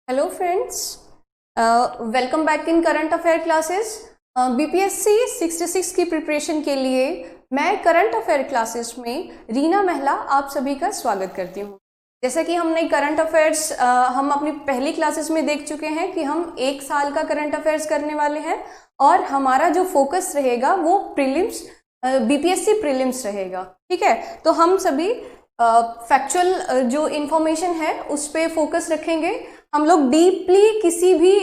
Hello friends, welcome back in current affair classes. BPSC 66 की preparation के लिए मैं करंट अफेयर क्लासेस में रीना महिला आप सभी का स्वागत करती हूँ। जैसा कि हमने करंट अफेयर्स हम अपनी पहली क्लासेस में देख चुके हैं कि हम एक साल का करंट अफेयर्स करने वाले हैं और हमारा जो फोकस रहेगा वो प्रीलिम्स बीपीएससी प्रीलिम्स रहेगा। ठीक है, तो हम सभी फैक्चुअल जो इंफॉर्मेशन है उस पर फोकस रखेंगे। हम लोग डीपली किसी भी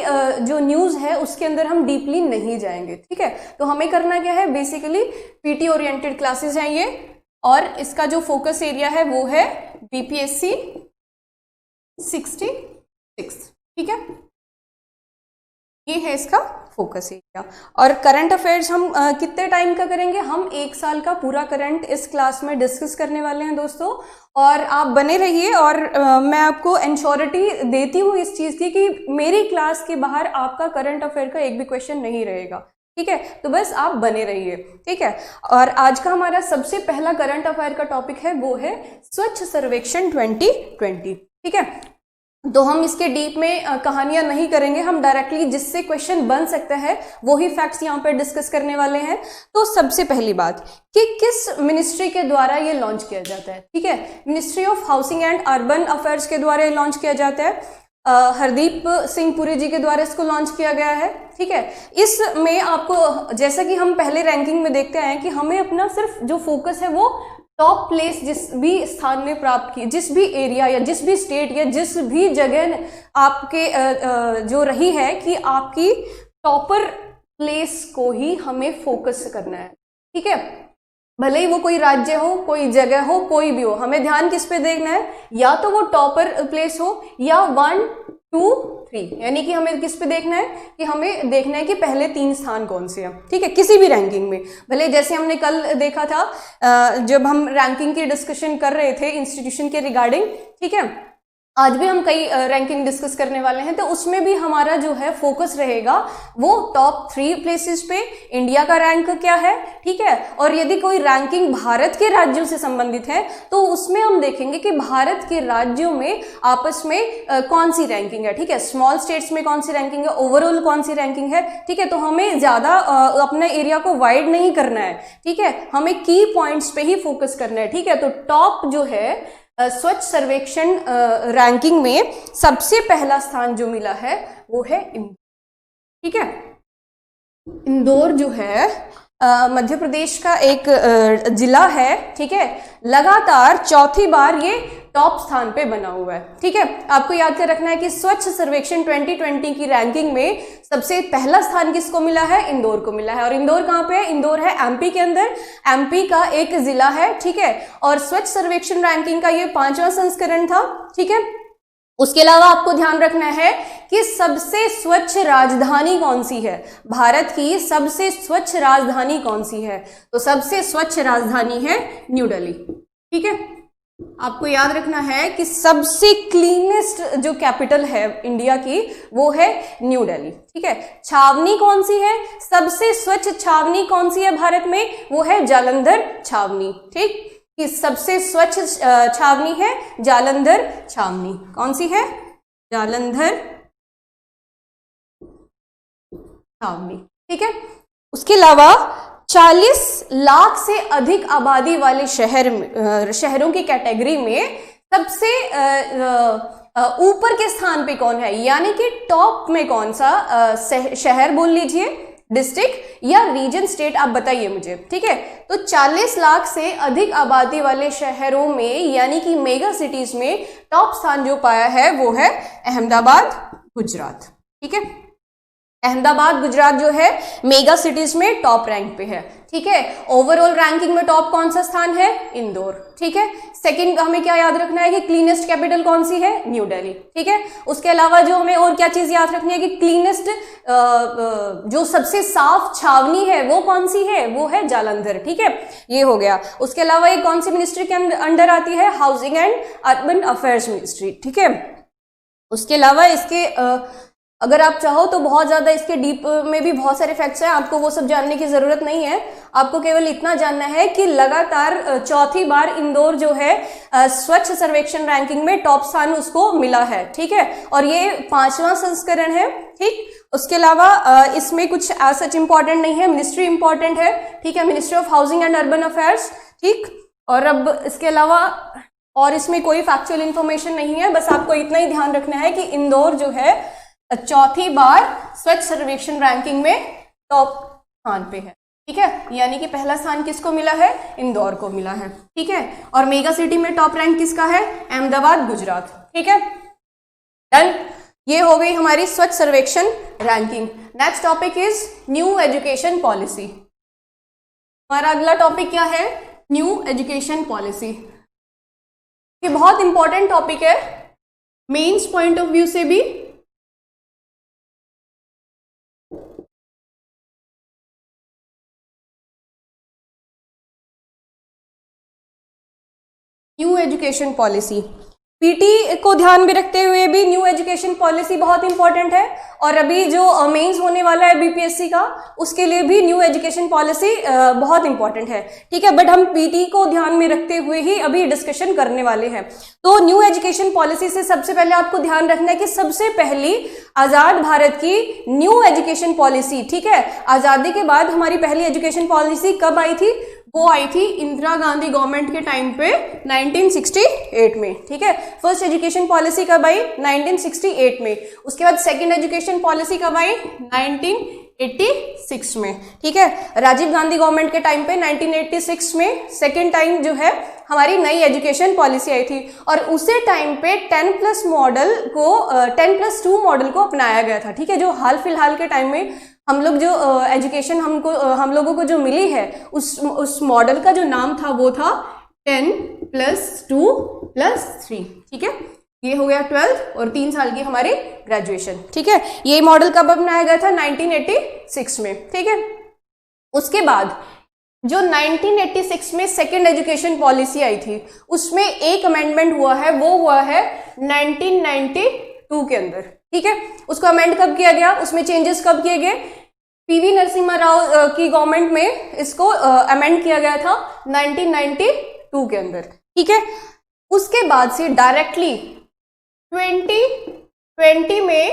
जो न्यूज़ है उसके अंदर हम डीपली नहीं जाएंगे। ठीक है, तो हमें करना क्या है, बेसिकली पीटी ओरिएंटेड क्लासेस हैं ये, और इसका जो फोकस एरिया है वो है बीपीएससी 66। ठीक है, ये है इसका फोकस एरिया। और करंट अफेयर्स हम कितने टाइम का करेंगे? हम एक साल का पूरा करंट इस क्लास में डिस्कस करने वाले हैं दोस्तों, और आप बने रहिए। और मैं आपको एंश्योरिटी देती हूँ इस चीज़ की कि मेरी क्लास के बाहर आपका करंट अफेयर का एक भी क्वेश्चन नहीं रहेगा। ठीक है, तो बस आप बने रहिए। ठीक है, और आज का हमारा सबसे पहला करंट अफेयर का टॉपिक है वो है स्वच्छ सर्वेक्षण 2020। ठीक है, तो हम इसके डीप में कहानियां नहीं करेंगे, हम डायरेक्टली जिससे क्वेश्चन बन सकता है वो ही फैक्ट्स यहाँ पर डिस्कस करने वाले हैं। तो सबसे पहली बात कि किस मिनिस्ट्री के द्वारा ये लॉन्च किया जाता है। ठीक है, ministry of housing and urban affairs के द्वारा ये लॉन्च किया जाता है। हरदीप सिंह पुरी जी के द्वारा इसको लॉन्च किया गया है। ठीक है, इसमें आपको जैसा कि हम पहले रैंकिंग में देखते हैं कि हमें अपना सिर्फ जो फोकस है वो टॉप प्लेस जिस भी स्थान में प्राप्त की, जिस भी एरिया या जिस भी स्टेट या जिस भी जगह आपके जो रही है कि आपकी टॉपर प्लेस को ही हमें फोकस करना है। ठीक है, भले ही वो कोई राज्य हो, कोई जगह हो, कोई भी हो, हमें ध्यान किस पे देखना है, या तो वो टॉपर प्लेस हो या 1, 2, 3, यानी कि हमें किस पे देखना है कि हमें देखना है कि पहले 3 स्थान कौन से हैं। ठीक है, किसी भी रैंकिंग में, भले जैसे हमने कल देखा था जब हम रैंकिंग की डिस्कशन कर रहे थे इंस्टीट्यूशन के रिगार्डिंग। ठीक है, आज भी हम कई रैंकिंग डिस्कस करने वाले हैं, तो उसमें भी हमारा जो है फोकस रहेगा वो टॉप 3 प्लेसेस पे, इंडिया का रैंक क्या है। ठीक है, और यदि कोई रैंकिंग भारत के राज्यों से संबंधित है तो उसमें हम देखेंगे कि भारत के राज्यों में आपस में कौन सी रैंकिंग है। ठीक है, स्मॉल स्टेट्स में कौन सी रैंकिंग है, ओवरऑल कौन सी रैंकिंग है। ठीक है, तो हमें ज्यादा अपने एरिया को वाइड नहीं करना है। ठीक है, हमें की पॉइंट्स पे ही फोकस करना है। ठीक है, तो टॉप जो है स्वच्छ सर्वेक्षण रैंकिंग में सबसे पहला स्थान जो मिला है वो है इंदौर। ठीक है, इंदौर जो है मध्य प्रदेश का एक जिला है। ठीक है, लगातार चौथी बार ये टॉप स्थान पे बना हुआ है। ठीक है, आपको याद कर रखना है कि स्वच्छ सर्वेक्षण 2020 की रैंकिंग में सबसे पहला स्थान किसको मिला है? इंदौर को मिला है। और इंदौर कहाँ पे है? इंदौर है एमपी के अंदर, एमपी का एक जिला है। ठीक है, और स्वच्छ सर्वेक्षण रैंकिंग का ये 5वां संस्करण था। ठीक है, उसके अलावा आपको ध्यान रखना है कि सबसे स्वच्छ राजधानी कौन सी है, भारत की सबसे स्वच्छ राजधानी कौन सी है? तो सबसे स्वच्छ राजधानी है न्यू दिल्ली। ठीक है, आपको याद रखना है कि सबसे क्लीनेस्ट जो कैपिटल है इंडिया की वो है न्यू दिल्ली। ठीक है, छावनी कौन सी है? सबसे स्वच्छ छावनी कौन सी है भारत में? वो है जालंधर छावनी। ठीक, कि सबसे स्वच्छ छावनी है जालंधर छावनी। कौन सी है? जालंधर छावनी। ठीक है, उसके अलावा 40 लाख से अधिक आबादी वाले शहरों की कैटेगरी में सबसे ऊपर के स्थान पे कौन है, यानी कि टॉप में कौन सा शहर बोल लीजिए, डिस्ट्रिक्ट या रीजन, स्टेट, आप बताइए मुझे। ठीक है, तो 40 लाख से अधिक आबादी वाले शहरों में यानी कि मेगा सिटीज में टॉप स्थान जो पाया है वो है अहमदाबाद गुजरात। ठीक है, अहमदाबाद गुजरात जो है मेगा सिटीज में टॉप रैंक पे है। ठीक है, ओवरऑल रैंकिंग में टॉप कौन सा स्थान है? इंदौर। ठीक है, सेकंड हमें क्या याद रखना है कि क्लीनेस्ट कैपिटल कौन सी है? न्यू दिल्ली। ठीक है, उसके अलावा जो हमें और क्या चीज याद रखनी है कि क्लीनेस्ट जो सबसे साफ छावनी है वो कौन सी है? वो है जालंधर। ठीक है, ये हो गया। उसके अलावा ये कौन सी मिनिस्ट्री के अंडर आती है? Housing and urban affairs ministry. ठीक है, उसके अलावा इसके अगर आप चाहो तो बहुत ज़्यादा इसके डीप में भी बहुत सारे फैक्ट्स हैं, आपको वो सब जानने की ज़रूरत नहीं है। आपको केवल इतना जानना है कि लगातार चौथी बार इंदौर जो है स्वच्छ सर्वेक्षण रैंकिंग में टॉप स्थान उसको मिला है, ठीक है, और ये 5वां संस्करण है, ठीक। उसके अलावा इसमें कुछ सच इंपॉर्टेंट नहीं है, मिनिस्ट्री इंपॉर्टेंट है, ठीक है, ministry of housing and urban affairs, ठीक। और अब इसके अलावा और इसमें कोई फैक्चुअल इंफॉर्मेशन नहीं है, बस आपको इतना ही ध्यान रखना है कि इंदौर जो है चौथी बार स्वच्छ सर्वेक्षण रैंकिंग में टॉप स्थान पे है, ठीक है, यानी कि पहला स्थान किसको मिला है, इंदौर को मिला है, ठीक है। और मेगा सिटी में टॉप रैंक किसका है, अहमदाबाद, गुजरात, ठीक है, डन। ये हो गई हमारी स्वच्छ सर्वेक्षण ranking. Next topic is new education policy. हमारा अगला टॉपिक क्या है, न्यू एजुकेशन पॉलिसी। ये बहुत इंपॉर्टेंट टॉपिक है, मेंस पॉइंट ऑफ व्यू से भी न्यू एजुकेशन पॉलिसी, पीटी को ध्यान में रखते हुए भी न्यू एजुकेशन पॉलिसी बहुत इंपॉर्टेंट है, और अभी जो मेंस होने वाला है बीपीएससी का, उसके लिए भी न्यू एजुकेशन पॉलिसी बहुत इंपॉर्टेंट है, ठीक है, बट हम पीटी को ध्यान में रखते हुए ही अभी डिस्कशन करने वाले हैं। तो न्यू एजुकेशन पॉलिसी से सबसे पहले आपको ध्यान रखना है कि सबसे पहली आजाद भारत की न्यू एजुकेशन पॉलिसी, ठीक है, आजादी के बाद हमारी पहली एजुकेशन पॉलिसी कब आई थी, वो आई थी इंदिरा गांधी गवर्नमेंट के टाइम पे 1968 में, ठीक है। फर्स्ट एजुकेशन पॉलिसी कब आई, 1968 में। उसके बाद सेकंड एजुकेशन पॉलिसी कब आई, 1986 में, ठीक है। राजीव गांधी गवर्नमेंट के टाइम पे 1986 में सेकंड टाइम जो है हमारी नई एजुकेशन पॉलिसी आई थी, और उसी टाइम पे 10+2 मॉडल को अपनाया गया था, ठीक है। जो हाल फिलहाल के टाइम में हम लोग जो एजुकेशन हम लोगों को जो मिली है, उस मॉडल का जो नाम था वो था 10+2+3, ठीक है। ये हो गया 12 और 3 साल की हमारी ग्रेजुएशन, ठीक है। ये मॉडल कब अपनाया गया था, 1986 में, ठीक है। उसके बाद जो 1986 में सेकेंड एजुकेशन पॉलिसी आई थी, उसमें एक अमेंडमेंट हुआ है, वो हुआ है 1992 के अंदर, ठीक है। उसको अमेंड कब किया गया, उसमें चेंजेस कब किए गए, पीवी नरसिम्हा राव की गवर्नमेंट में इसको अमेंड किया गया था 1992 के अंदर, ठीक है। उसके बाद से डायरेक्टली 2020 में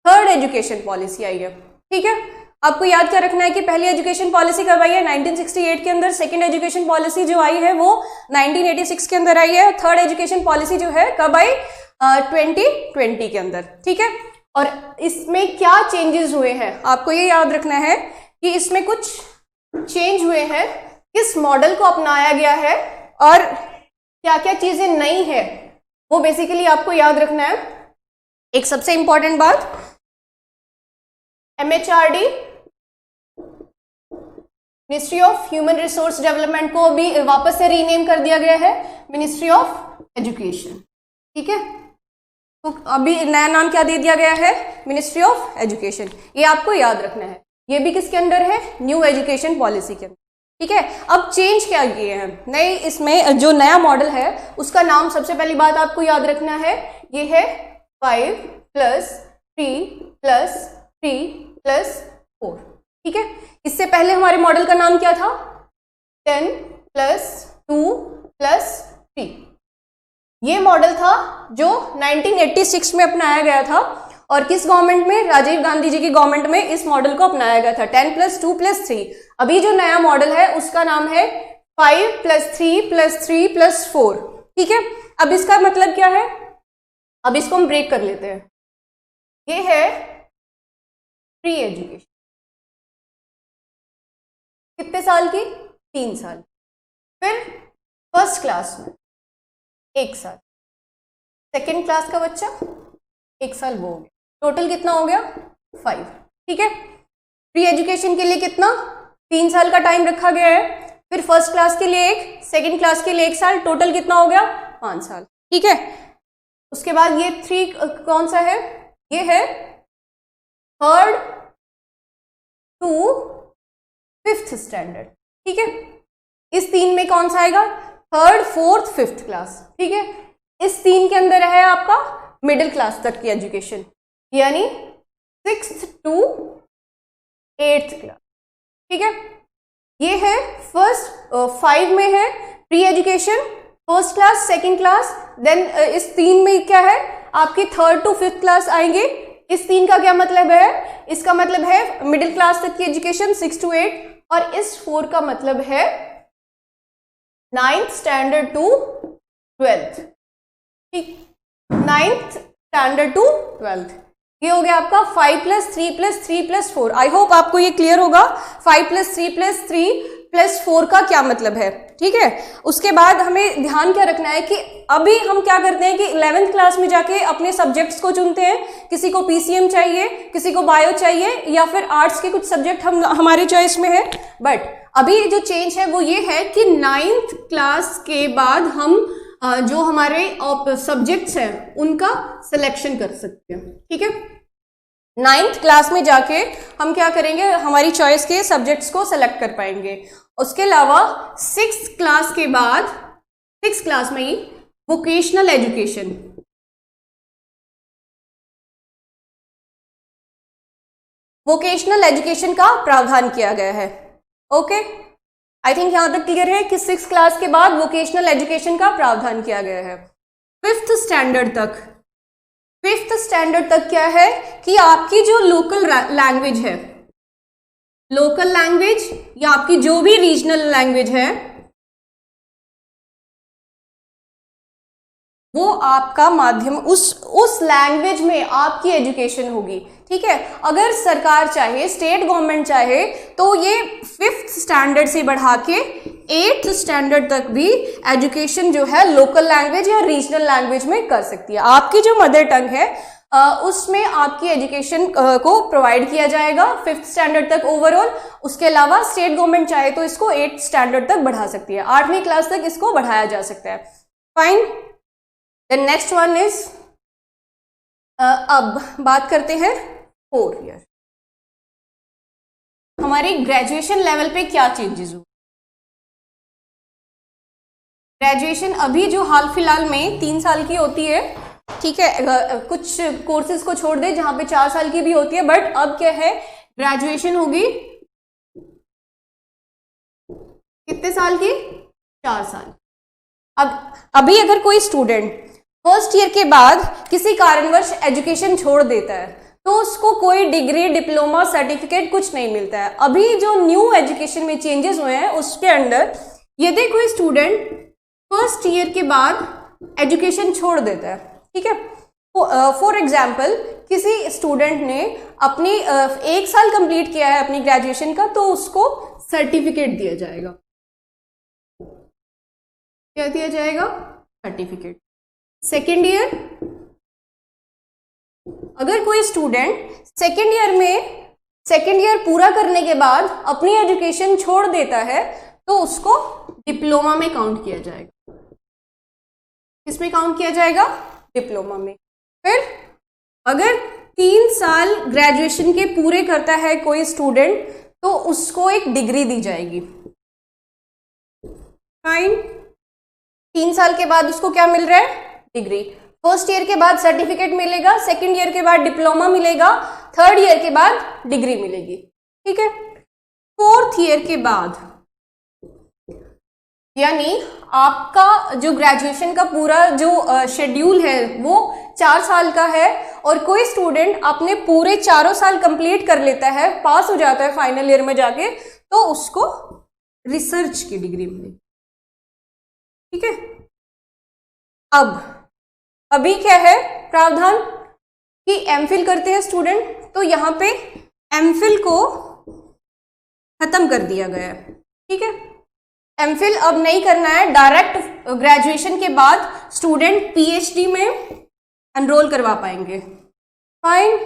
थर्ड एजुकेशन पॉलिसी आई है, ठीक है। आपको याद क्या रखना है कि पहली एजुकेशन पॉलिसी कब आई है, 1968 के अंदर। सेकेंड एजुकेशन पॉलिसी जो आई है वो 1986 के अंदर आई है। थर्ड एजुकेशन पॉलिसी जो है कब आई, 2020 के अंदर, ठीक है। और इसमें क्या चेंजेस हुए हैं, आपको ये याद रखना है कि इसमें कुछ चेंज हुए हैं, किस मॉडल को अपनाया गया है और क्या क्या चीजें नई है, वो बेसिकली आपको याद रखना है। एक सबसे इंपॉर्टेंट बात, MHRD ministry of human resource development को भी वापस से रीनेम कर दिया गया है मिनिस्ट्री ऑफ एजुकेशन, ठीक है। तो अभी नया नाम क्या दे दिया गया है, मिनिस्ट्री ऑफ एजुकेशन। ये आपको याद रखना है, ये भी किसके अंदर है, न्यू एजुकेशन पॉलिसी के अंदर, ठीक है। अब चेंज क्या किए हैं नए, इसमें जो नया मॉडल है उसका नाम, सबसे पहली बात आपको याद रखना है, ये है 5+3+3+4, ठीक है। इससे पहले हमारे मॉडल का नाम क्या था, 10+2+3। ये मॉडल था जो 1986 में अपनाया गया था, और किस गवर्नमेंट में, राजीव गांधी जी की गवर्नमेंट में इस मॉडल को अपनाया गया था, 10+2+3। अभी जो नया मॉडल है उसका नाम है 5+3+3+4, ठीक है। अब इसका मतलब क्या है, अब इसको हम ब्रेक कर लेते हैं। ये है प्री एजुकेशन, कितने साल की, 3 साल। फिर फर्स्ट क्लास में 1 साल, सेकेंड क्लास का बच्चा 1 साल, वो हो गया, टोटल कितना हो गया, 5, ठीक है। प्री एजुकेशन के लिए कितना, 3 साल का टाइम रखा गया है। फिर फर्स्ट क्लास के लिए 1, सेकेंड क्लास के लिए 1 साल, टोटल कितना हो गया, 5 साल, ठीक है। उसके बाद ये 3 कौन सा है, ये है 3rd to 5th स्टैंडर्ड, ठीक है। इस 3 में कौन सा आएगा, 3rd, 4th, 5th क्लास, ठीक है। इस 3 के अंदर है आपका मिडिल क्लास तक की एजुकेशन, यानी 6th to 8th क्लास, ठीक है। ये है फर्स्ट 5 में है pre education, first class, second class, then इस 3 में क्या है आपकी 3rd to 5th क्लास आएंगे। इस 3 का क्या मतलब है, इसका मतलब है मिडिल क्लास तक की एजुकेशन 6 to 8, और इस 4 का मतलब है 9th स्टैंडर्ड टू 12th, ठीक, 9th स्टैंडर्ड टू 12th। ये हो गया आपका 5 + 3 + 3 + 4। आई होप आपको ये क्लियर होगा 5 + 3 + 3 + 4 का क्या मतलब है, ठीक है। उसके बाद हमें ध्यान क्या रखना है कि अभी हम क्या करते हैं कि 11th क्लास में जाके अपने सब्जेक्ट्स को चुनते हैं, किसी को पीसीएम चाहिए, किसी को बायो चाहिए, या फिर आर्ट्स के कुछ सब्जेक्ट हमारे चॉइस में है। बट अभी जो चेंज है वो ये है कि 9th क्लास के बाद हम जो हमारे सब्जेक्ट्स हैं उनका सिलेक्शन कर सकते हैं, ठीक है। 9th क्लास में जाके हम क्या करेंगे, हमारी चॉइस के सब्जेक्ट्स को सेलेक्ट कर पाएंगे। उसके अलावा 6th क्लास के बाद 6th क्लास में ही वोकेशनल एजुकेशन, वोकेशनल एजुकेशन का प्रावधान किया गया है। ओके, आई थिंक यहां तक क्लियर है कि 6th क्लास के बाद वोकेशनल एजुकेशन का प्रावधान किया गया है। 5th स्टैंडर्ड तक, 5th स्टैंडर्ड तक क्या है कि आपकी जो लोकल लैंग्वेज है, लोकल लैंग्वेज या आपकी जो भी रीजनल लैंग्वेज है, वो आपका माध्यम, उस लैंग्वेज में आपकी एजुकेशन होगी, ठीक है। अगर सरकार चाहे, स्टेट गवर्नमेंट चाहे, तो ये 5th स्टैंडर्ड से बढ़ा के 8th स्टैंडर्ड तक भी एजुकेशन जो है लोकल लैंग्वेज या रीजनल लैंग्वेज में कर सकती है। आपकी जो मदर टंग है उसमें आपकी एजुकेशन को प्रोवाइड किया जाएगा 5th स्टैंडर्ड तक ओवरऑल। उसके अलावा स्टेट गवर्नमेंट चाहे तो इसको 8th स्टैंडर्ड तक बढ़ा सकती है, 8वीं क्लास तक इसको बढ़ाया जा सकता है। Fine, then next one is, अब बात करते हैं 4 ईयर, हमारी ग्रेजुएशन लेवल पे क्या चेंजेस हुए। ग्रेजुएशन अभी जो हाल फिलहाल में 3 साल की होती है, ठीक है, कुछ कोर्सेज को छोड़ दे जहां पे 4 साल की भी होती है, बट अब क्या है, ग्रेजुएशन होगी कितने साल की, 4 साल। अब अभी अगर कोई स्टूडेंट फर्स्ट ईयर के बाद किसी कारणवश एजुकेशन छोड़ देता है तो उसको कोई डिग्री, डिप्लोमा, सर्टिफिकेट कुछ नहीं मिलता है। अभी जो न्यू एजुकेशन में चेंजेस हुए हैं उसके अंडर यदि कोई स्टूडेंट फर्स्ट ईयर के बाद एजुकेशन छोड़ देता है, ठीक है, फॉर एग्जाम्पल किसी स्टूडेंट ने अपनी 1 साल कंप्लीट किया है अपनी ग्रेजुएशन का, तो उसको सर्टिफिकेट दिया जाएगा। क्या दिया जाएगा, सर्टिफिकेट। सेकेंड ईयर, अगर कोई स्टूडेंट सेकेंड ईयर पूरा करने के बाद अपनी एजुकेशन छोड़ देता है तो उसको डिप्लोमा में काउंट किया जाएगा। किसमें काउंट किया जाएगा, डिप्लोमा में। फिर अगर 3 साल ग्रेजुएशन के पूरे करता है कोई स्टूडेंट तो उसको एक डिग्री दी जाएगी। फाइन, 3 साल के बाद उसको क्या मिल रहा है, डिग्री। फर्स्ट ईयर के बाद सर्टिफिकेट मिलेगा, सेकेंड ईयर के बाद डिप्लोमा मिलेगा, 3rd ईयर के बाद डिग्री मिलेगी, ठीक है। 4th ईयर के बाद, यानी आपका जो ग्रेजुएशन का पूरा जो शेड्यूल है वो 4 साल का है, और कोई स्टूडेंट अपने पूरे 4 साल कंप्लीट कर लेता है, पास हो जाता है फाइनल ईयर में जाके, तो उसको रिसर्च की डिग्री मिलेगी, ठीक है। अब अभी क्या है प्रावधान कि एमफिल करते हैं स्टूडेंट, तो यहाँ पे एमफिल को खत्म कर दिया गया है, ठीक है। एमफिल अब नहीं करना है, डायरेक्ट ग्रेजुएशन के बाद स्टूडेंट पीएचडी में एनरोल करवा पाएंगे। फाइन,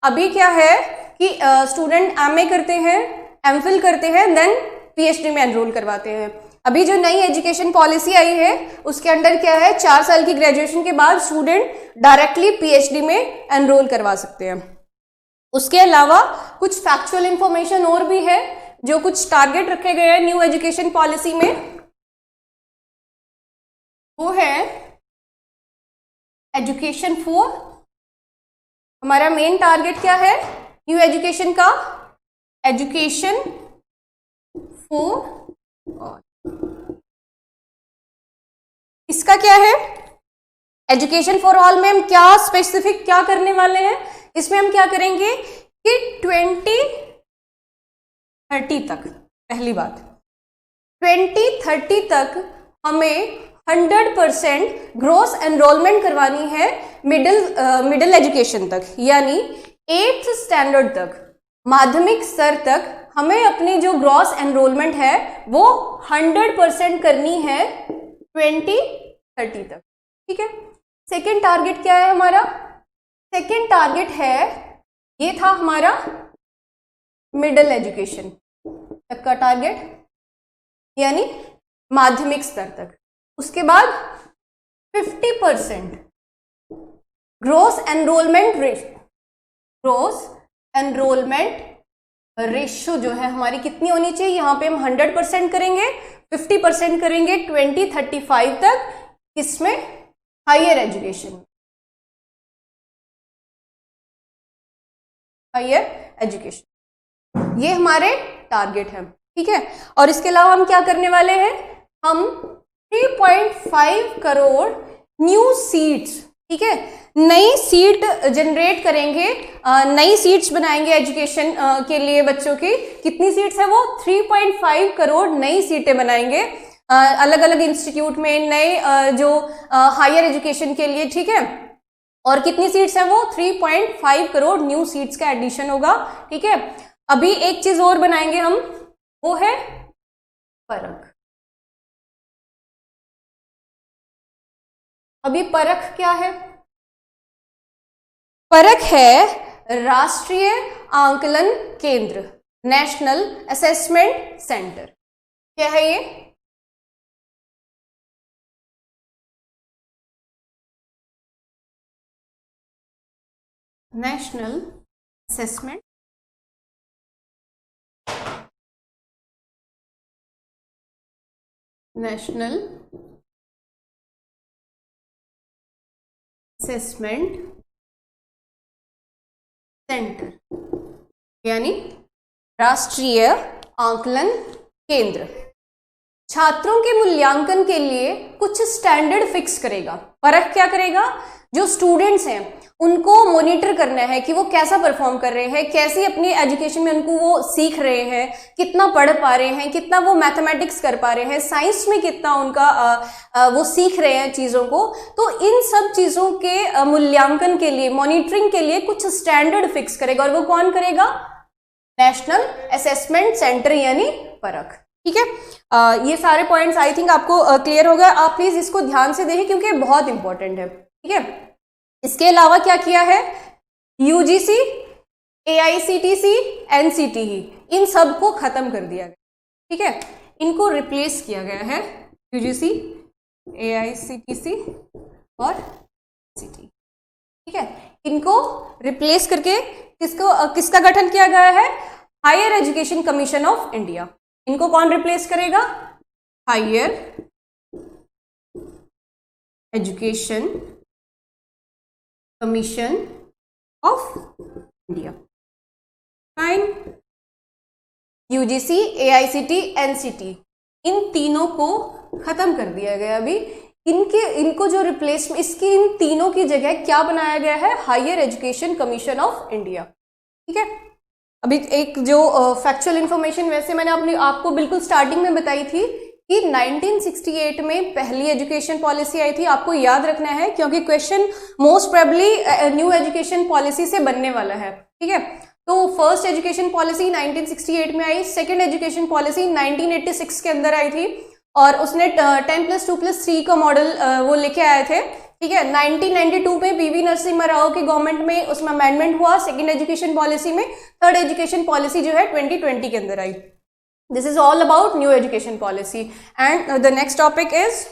अभी क्या है कि स्टूडेंट एमए करते हैं, एमफिल करते हैं, देन पीएचडी में एनरोल करवाते हैं। अभी जो नई एजुकेशन पॉलिसी आई है उसके अंडर क्या है, 4 साल की ग्रेजुएशन के बाद स्टूडेंट डायरेक्टली पीएचडी में एनरोल करवा सकते हैं। उसके अलावा कुछ फैक्चुअल इंफॉर्मेशन और भी है, जो कुछ टारगेट रखे गए हैं न्यू एजुकेशन पॉलिसी में, वो है एजुकेशन फॉर हमारा मेन टारगेट क्या है न्यू एजुकेशन का? Education for all. इसका क्या है? एजुकेशन फॉर ऑल में हम क्या स्पेसिफिक क्या करने वाले हैं? इसमें हम क्या करेंगे कि 2030 तक, पहली बात 2030 तक हमें 100% ग्रॉस एनरोलमेंट करवानी है मिडिल एजुकेशन तक, यानी 8th स्टैंडर्ड तक, माध्यमिक स्तर तक हमें अपनी जो ग्रॉस एनरोलमेंट है वो 100% करनी है 2030 तक। ठीक है। सेकेंड टारगेट क्या है हमारा? सेकेंड टारगेट है, ये था हमारा मिडिल एजुकेशन तक का टारगेट, यानी माध्यमिक स्तर तक। उसके बाद 50% ग्रॉस एनरोलमेंट रेशियो जो है हमारी कितनी होनी चाहिए? यहां पे हम 100% करेंगे, 50% करेंगे 2035 तक, किसमें? हायर एजुकेशन, हायर एजुकेशन, ये हमारे टारगेट है। ठीक है। और इसके अलावा हम क्या करने वाले हैं? हम 3.5 करोड़ न्यू सीट्स, ठीक है, नई सीट जनरेट करेंगे, नई सीट्स बनाएंगे एजुकेशन के लिए बच्चों की। कितनी सीट्स है वो? 3.5 करोड़ नई सीटें बनाएंगे अलग अलग इंस्टीट्यूट में, नए जो हायर एजुकेशन के लिए। ठीक है। और कितनी सीट्स है वो? 3.5 करोड़ न्यू सीट्स का एडिशन होगा। ठीक है। अभी एक चीज और बनाएंगे हम, वो है परख। अभी परख क्या है? परख है राष्ट्रीय आंकलन केंद्र, नेशनल असेसमेंट सेंटर। क्या है ये? नेशनल असेसमेंट सेंटर, यानी राष्ट्रीय आंकलन केंद्र छात्रों के मूल्यांकन के लिए कुछ स्टैंडर्ड फिक्स करेगा। परख क्या करेगा? जो स्टूडेंट्स हैं उनको मॉनिटर करना है कि वो कैसा परफॉर्म कर रहे हैं, कैसी अपनी एजुकेशन में उनको वो सीख रहे हैं, कितना पढ़ पा रहे हैं, कितना वो मैथमेटिक्स कर पा रहे हैं, साइंस में कितना उनका वो सीख रहे हैं चीज़ों को। तो इन सब चीज़ों के मूल्यांकन के लिए, मॉनिटरिंग के लिए कुछ स्टैंडर्ड फिक्स करेगा, और वो कौन करेगा? नेशनल असेसमेंट सेंटर, यानी परख। ठीक है। ये सारे पॉइंट्स आई थिंक आपको क्लियर हो गया। आप प्लीज इसको ध्यान से देखें क्योंकि बहुत इंपॉर्टेंट है। ठीक है। इसके अलावा क्या किया है? यूजीसी, एआईसीटीसी, एनसीटीई, इन सब को खत्म कर दिया गया। ठीक है। इनको रिप्लेस किया गया है, यूजीसी, एआईसीटीसी और एनसीटीई। ठीक है। इनको रिप्लेस करके किसका गठन किया गया है? Higher education commission of India. इनको कौन रिप्लेस करेगा? Higher education commission of India. Fine. UGC, AICT, NCT, इन तीनों को खत्म कर दिया गया। अभी इनको जो रिप्लेसमेंट, इसकी इन तीनों की जगह क्या बनाया गया है? Higher education commission of India. ठीक है। अभी एक जो फैक्चुअल इंफॉर्मेशन वैसे मैंने आपको बिल्कुल स्टार्टिंग में बताई थी कि 1968 में पहली एजुकेशन पॉलिसी आई थी। आपको याद रखना है क्योंकि question most probably new education policy से बनने वाला है। ठीक है। तो फर्स्ट एजुकेशन पॉलिसी 1968 में आई, सेकेंड एजुकेशन पॉलिसी 1986 के अंदर आई थी, और उसने 10+2+3 का मॉडल वो लेके आए थे। ठीक है। 1992 में पीवी नरसिम्हा राव की गवर्नमेंट में उसमें अमेंडमेंट हुआ सेकेंड एजुकेशन पॉलिसी में। थर्ड एजुकेशन पॉलिसी जो है 2020 के अंदर आई। This is all about new education policy. And the next topic is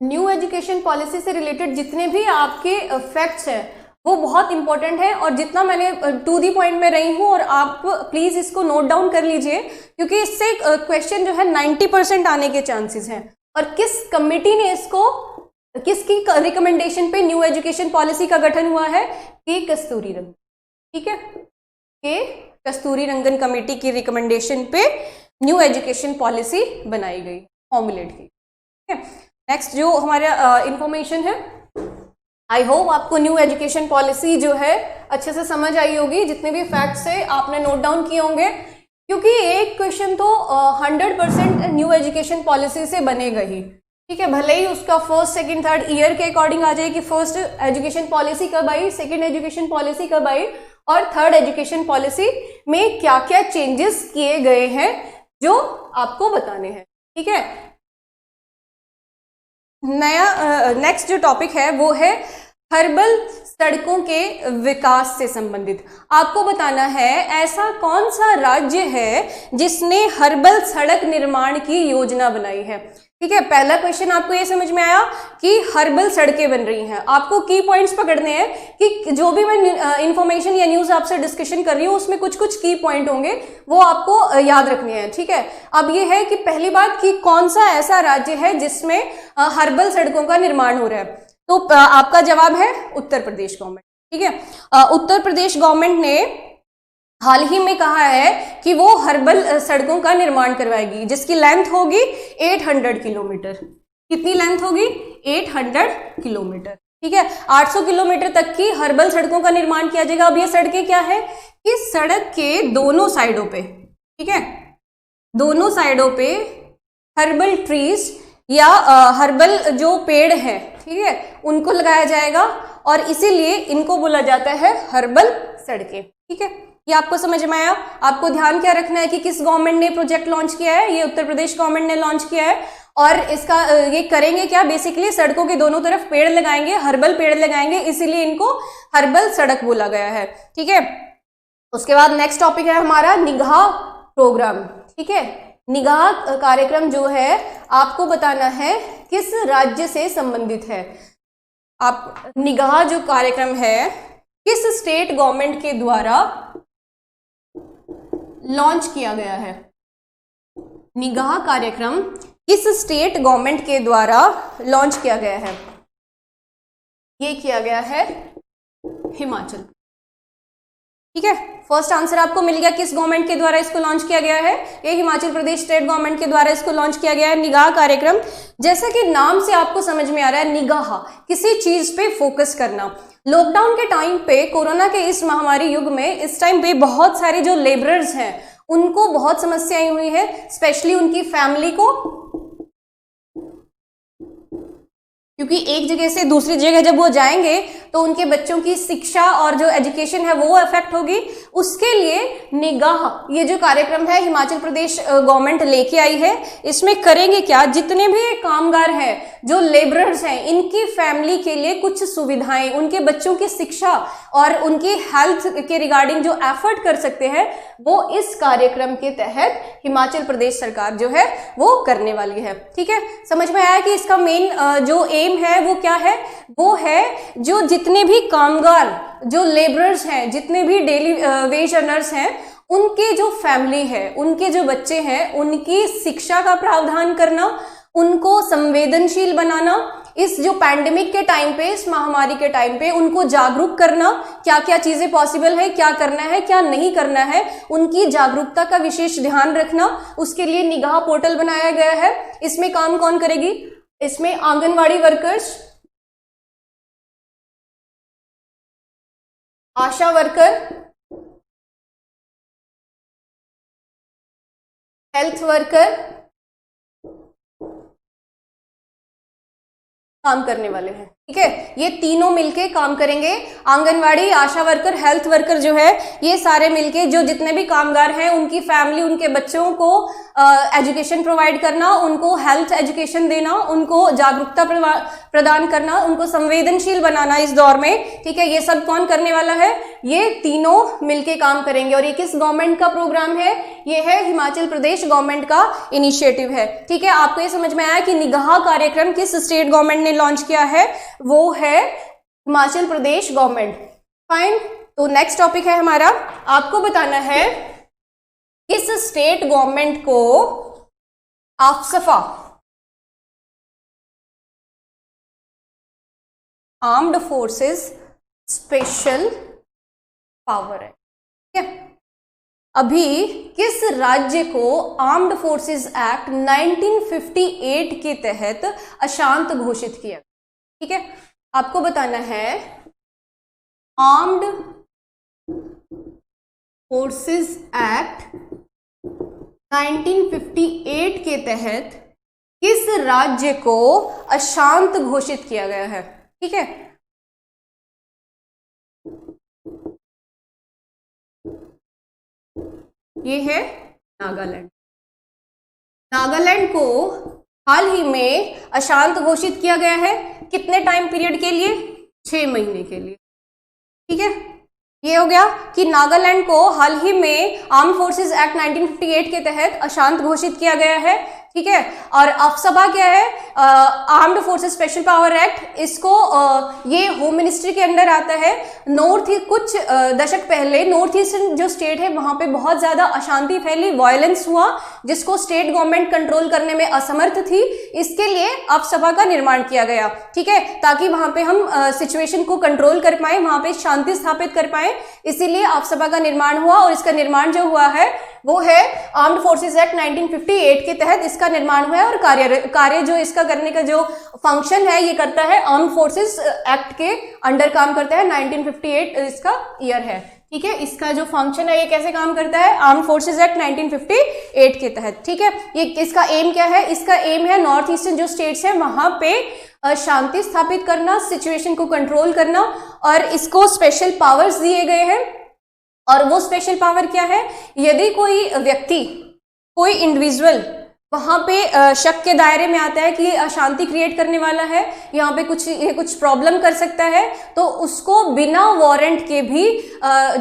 new education policy से रिलेटेड जितने भी आपके फैक्ट्स हैं वो बहुत इंपॉर्टेंट है, और जितना मैंने टू दी पॉइंट में रही हूं, और आप प्लीज इसको नोट डाउन कर लीजिए क्योंकि इससे क्वेश्चन जो है 90% आने के चांसेस हैं। और किस कमिटी ने इसको किसकी रिकमेंडेशन पे न्यू एजुकेशन पॉलिसी का गठन हुआ है? के कस्तूरी रंगन, ठीक है, के कस्तूरी रंगन कमेटी की रिकमेंडेशन पे न्यू एजुकेशन पॉलिसी बनाई गई, फॉर्मुलेट की, ठीक है। नेक्स्ट जो हमारा इंफॉर्मेशन है, आई होप आपको न्यू एजुकेशन पॉलिसी जो है अच्छे से समझ आई होगी, जितने भी फैक्ट्स है आपने नोट डाउन किए होंगे, क्योंकि एक क्वेश्चन तो 100% न्यू एजुकेशन पॉलिसी से बनेगा ही, ठीक है। भले ही उसका फर्स्ट सेकंड थर्ड ईयर के अकॉर्डिंग आ जाए कि फर्स्ट एजुकेशन पॉलिसी कब आई, सेकंड एजुकेशन पॉलिसी कब आई और थर्ड एजुकेशन पॉलिसी में क्या क्या चेंजेस किए गए हैं जो आपको बताने हैं, ठीक है। नया नेक्स्ट जो टॉपिक है वो है हर्बल सड़कों के विकास से संबंधित। आपको बताना है ऐसा कौन सा राज्य है जिसने हर्बल सड़क निर्माण की योजना बनाई है, ठीक है। पहला क्वेश्चन आपको ये समझ में आया कि हर्बल सड़कें बन रही हैं। आपको की पॉइंट्स पकड़ने हैं कि जो भी मैं इंफॉर्मेशन या न्यूज आपसे डिस्कशन कर रही हूँ उसमें कुछ कुछ की पॉइंट होंगे, वो आपको याद रखने हैं, ठीक है। अब ये है कि पहली बात कि कौन सा ऐसा राज्य है जिसमें हर्बल सड़कों का निर्माण हो रहा है, तो आपका जवाब है उत्तर प्रदेश गवर्नमेंट, ठीक है। उत्तर प्रदेश गवर्नमेंट ने हाल ही में कहा है कि वो हर्बल सड़कों का निर्माण करवाएगी, जिसकी लेंथ होगी 800 किलोमीटर। कितनी लेंथ होगी? 800 किलोमीटर, ठीक है। 800 किलोमीटर तक की हर्बल सड़कों का निर्माण किया जाएगा। अब ये सड़कें क्या है कि सड़क के दोनों साइडों पे, ठीक है, दोनों साइडों पे हर्बल ट्रीज या हर्बल जो पेड़ हैं, ठीक है, उनको लगाया जाएगा और इसीलिए इनको बोला जाता है हर्बल सड़कें, ठीक है। ये आपको समझ में आया। आपको ध्यान क्या रखना है कि किस गवर्नमेंट ने प्रोजेक्ट लॉन्च किया है? ये उत्तर प्रदेश गवर्नमेंट ने लॉन्च किया है। और इसका ये करेंगे क्या? बेसिकली सड़कों के दोनों तरफ पेड़ लगाएंगे, हर्बल पेड़ लगाएंगे, इसीलिए इनको हर्बल सड़क बोला गया है, ठीक है। उसके बाद नेक्स्ट टॉपिक है हमारा निगाह प्रोग्राम, ठीक है। निगाह कार्यक्रम जो है आपको बताना है किस राज्य से संबंधित है। आप निगाह जो कार्यक्रम है किस स्टेट गवर्नमेंट के द्वारा लॉन्च किया गया है? निगाह कार्यक्रम किस स्टेट गवर्नमेंट के द्वारा लॉन्च किया गया है? ये किया गया है हिमाचल, ठीक है। फर्स्ट आंसर आपको मिल गया, किस गवर्नमेंट के द्वारा इसको लॉन्च किया गया है? ये हिमाचल प्रदेश स्टेट गवर्नमेंट के द्वारा इसको लॉन्च किया गया है निगाह कार्यक्रम। जैसा कि नाम से आपको समझ में आ रहा है, निगाह किसी चीज पे फोकस करना। लॉकडाउन के टाइम पे, कोरोना के इस महामारी युग में, इस टाइम पे बहुत सारे जो लेबरर्स हैं उनको बहुत समस्याएं हुई है, स्पेशली उनकी फैमिली को, क्योंकि एक जगह से दूसरी जगह जब वो जाएंगे तो उनके बच्चों की शिक्षा और जो एजुकेशन है वो अफेक्ट होगी। उसके लिए निगाह ये जो कार्यक्रम है हिमाचल प्रदेश गवर्नमेंट लेके आई है। इसमें करेंगे क्या? जितने भी कामगार हैं, जो लेबरर्स हैं, इनकी फैमिली के लिए कुछ सुविधाएं, उनके बच्चों की शिक्षा और उनकी हेल्थ के रिगार्डिंग जो एफर्ट कर सकते हैं वो इस कार्यक्रम के तहत हिमाचल प्रदेश सरकार जो है वो करने वाली है, ठीक है। समझ में आया कि इसका मेन जो एम है वो क्या है? वो है जो जितने भी कामगार, जो लेबरर्स हैं, जितने भी डेली वेज अर्नर्स हैं, उनके जो फैमिली है, उनके जो बच्चे हैं, उनकी शिक्षा का प्रावधान करना, उनको संवेदनशील बनाना, इस जो पैंडेमिक के टाइम पे, इस महामारी के टाइम पे उनको जागरूक करना, क्या क्या चीजें पॉसिबल है, क्या करना है, क्या नहीं करना है, उनकी जागरूकता का विशेष ध्यान रखना। उसके लिए निगाह पोर्टल बनाया गया है। इसमें काम कौन करेगी? इसमें आंगनवाड़ी वर्कर्स, आशा वर्कर, हेल्थ वर्कर काम करने वाले हैं, ठीक है। ये तीनों मिलके काम करेंगे। आंगनवाड़ी, आशा वर्कर, हेल्थ वर्कर जो है, ये सारे मिलके जो जितने भी कामगार हैं उनकी फैमिली, उनके बच्चों को एजुकेशन प्रोवाइड करना, उनको हेल्थ एजुकेशन देना, उनको जागरूकता प्रदान करना, उनको संवेदनशील बनाना इस दौर में, ठीक है। ये सब कौन करने वाला है? ये तीनों मिलके काम करेंगे। और ये किस गवर्नमेंट का प्रोग्राम है? ये है हिमाचल प्रदेश गवर्नमेंट का इनिशिएटिव है, ठीक है। आपको ये समझ में आया कि निगाह कार्यक्रम किस स्टेट गवर्नमेंट ने लॉन्च किया है? वो है हिमाचल प्रदेश गवर्नमेंट। फाइन। तो नेक्स्ट टॉपिक है हमारा, आपको बताना है किस स्टेट गवर्नमेंट को आफ्सफा armed forces special power act, ठीक है। अभी किस राज्य को आर्म्ड फोर्सेस एक्ट 1958 के तहत अशांत घोषित किया, ठीक है। आपको बताना है आर्म्ड फोर्सेस एक्ट 1958 के तहत किस राज्य को अशांत घोषित किया गया है, ठीक है। ये है नागालैंड। नागालैंड को हाल ही में अशांत घोषित किया गया है, कितने टाइम पीरियड के लिए? 6 महीने के लिए, ठीक है। ये हो गया कि नागालैंड को हाल ही में आर्म्ड फोर्सेस एक्ट 1958 के तहत अशांत घोषित किया गया है, ठीक है। और अफसभा क्या है? Armed forces special power act, इसको ये होम मिनिस्ट्री के अंडर आता है। नॉर्थ ईस्ट, कुछ दशक पहले नॉर्थ ईस्टर्न जो स्टेट है वहां पे बहुत ज्यादा अशांति फैली, वायलेंस हुआ, जिसको स्टेट गवर्नमेंट कंट्रोल करने में असमर्थ थी। इसके लिए अफसभा का निर्माण किया गया, ठीक है, ताकि वहां पे हम सिचुएशन को कंट्रोल कर पाए, वहां पे शांति स्थापित कर पाए। इसीलिए अफसभा का निर्माण हुआ, और इसका निर्माण जो हुआ है वो है आर्म्ड फोर्सेस एक्ट 1958 के तहत इसका निर्माण हुआ है। और कार्य जो इसका करने का जो फंक्शन है ये करता है, आर्म्ड फोर्सेस एक्ट के अंडर काम करता है। 1958 इसका ईयर है, ठीक है। इसका जो फंक्शन है ये कैसे काम करता है? आर्म्ड फोर्सेस एक्ट 1958 के तहत, ठीक है। ये इसका एम क्या है? इसका एम है नॉर्थ ईस्टर्न जो स्टेट्स है वहां पे शांति स्थापित करना, सिचुएशन को कंट्रोल करना, और इसको स्पेशल पावर्स दिए गए हैं। और वो स्पेशल पावर क्या है? यदि कोई व्यक्ति, कोई इंडिविजुअल वहां पे शक के दायरे में आता है कि ये अशांति क्रिएट करने वाला है, यहाँ पे कुछ प्रॉब्लम कर सकता है, तो उसको बिना वारंट के भी